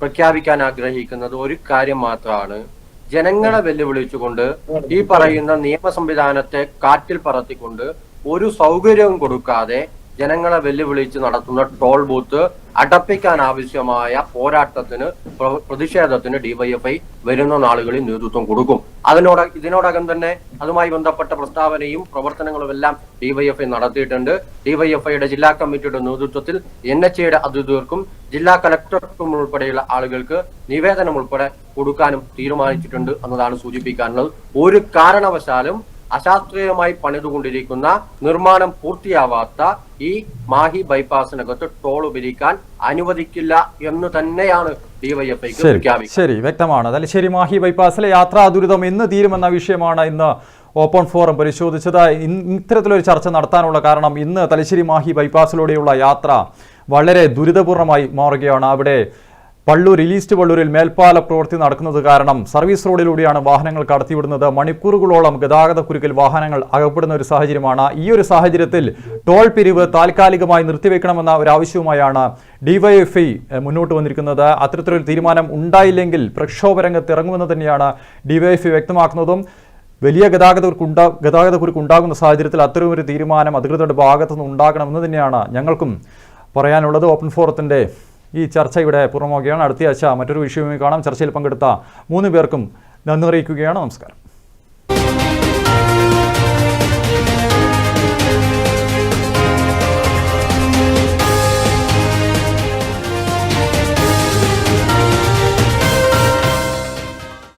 പ്രഖ്യാപിക്കാൻ ആഗ്രഹിക്കുന്നത് ഒരു കാര്യം മാത്രമാണ്. ജനങ്ങളെ വെല്ലുവിളിച്ചുകൊണ്ട് ഈ പറയുന്ന നിയമ സംവിധാനത്തെ കാറ്റിൽ പറത്തിക്കൊണ്ട് ഒരു സൗകര്യവും കൊടുക്കാതെ ജനങ്ങളെ വെല്ലുവിളിച്ച് നടത്തുന്ന ടോൾ ബൂത്ത് അടപ്പിക്കാൻ ആവശ്യമായ പോരാട്ടത്തിന്, പ്രതിഷേധത്തിന് DYFI വരുന്ന നാളുകളിൽ നേതൃത്വം കൊടുക്കും. ഇതിനോടകം തന്നെ അതുമായി ബന്ധപ്പെട്ട പ്രസ്താവനയും പ്രവർത്തനങ്ങളും എല്ലാം DYFI നടത്തിയിട്ടുണ്ട്. DYFIയുടെ ജില്ലാ കമ്മിറ്റിയുടെ നേതൃത്വത്തിൽ NHAയുടെ അധികൃതർക്കും ജില്ലാ കലക്ടർക്കും ഉൾപ്പെടെയുള്ള ആളുകൾക്ക് നിവേദനം ഉൾപ്പെടെ കൊടുക്കാനും തീരുമാനിച്ചിട്ടുണ്ട് എന്നതാണ് സൂചിപ്പിക്കാനുള്ളത്. ഒരു കാരണവശാലും അശാസ്ത്രീയമായി പണിതുകൊണ്ടിരിക്കുന്ന, നിർമ്മാണം പൂർത്തിയാവാത്ത ഈ മാഹി ബൈപ്പാസിനകത്ത് ടോൾ പിരിക്കാൻ അനുവദിക്കില്ല എന്ന് തന്നെയാണ് DYFI പ്രഖ്യാപിക്കുന്നത്. ശരി, വ്യക്തമാണ്. തലശ്ശേരി മാഹി ബൈപ്പാസിലെ യാത്രാ ദുരിതം എന്ന് തീരുമെന്ന വിഷയമാണ് ഇന്ന് ഓപ്പൺ ഫോറം പരിശോധിച്ചത്. ഇത്തരത്തിലൊരു ചർച്ച നടത്താനുള്ള കാരണം ഇന്ന് തലശ്ശേരി മാഹി ബൈപ്പാസിലൂടെയുള്ള യാത്ര വളരെ ദുരിതപൂർണമായി മാറുകയാണ്. അവിടെ ഈസ്റ്റ് പള്ളൂരിൽ മേൽപ്പാല പ്രവൃത്തി നടക്കുന്നത് കാരണം സർവീസ് റോഡിലൂടെയാണ് വാഹനങ്ങൾ കടത്തിവിടുന്നത്. മണിക്കൂറുകളോളം ഗതാഗത കുരുക്കിൽ വാഹനങ്ങൾ അകപ്പെടുന്ന ഒരു സാഹചര്യമാണ്. ഈ ഒരു സാഹചര്യത്തിൽ ടോൾ പിരിവ് താൽക്കാലികമായി നിർത്തിവെക്കണമെന്ന ഒരു ആവശ്യവുമായാണ് DYFI മുന്നോട്ട് വന്നിരിക്കുന്നത്. അത്തരത്തിലൊരു തീരുമാനം ഉണ്ടായില്ലെങ്കിൽ പ്രക്ഷോഭ രംഗത്ത് ഇറങ്ങുമെന്ന് തന്നെയാണ് DYFI വ്യക്തമാക്കുന്നതും. വലിയ ഗതാഗത കുരുക്ക് ഉണ്ടാകുന്ന സാഹചര്യത്തിൽ അത്തരമൊരു തീരുമാനം അധികൃതരുടെ ഭാഗത്തുനിന്ന് ഉണ്ടാകണമെന്ന് തന്നെയാണ് ഞങ്ങൾക്കും പറയാനുള്ളത്. ഓപ്പൺ ഫോറത്തിൻ്റെ ഈ ചർച്ച ഇവിടെ പൂർണ്ണമാവുകയാണ്. അടുത്ത ആഴ്ച മറ്റൊരു വിഷയവുമായി കാണാം. ചർച്ചയിൽ പങ്കെടുത്ത 3 പേർക്കും നന്ദി അറിയിക്കുകയാണ്. നമസ്കാരം.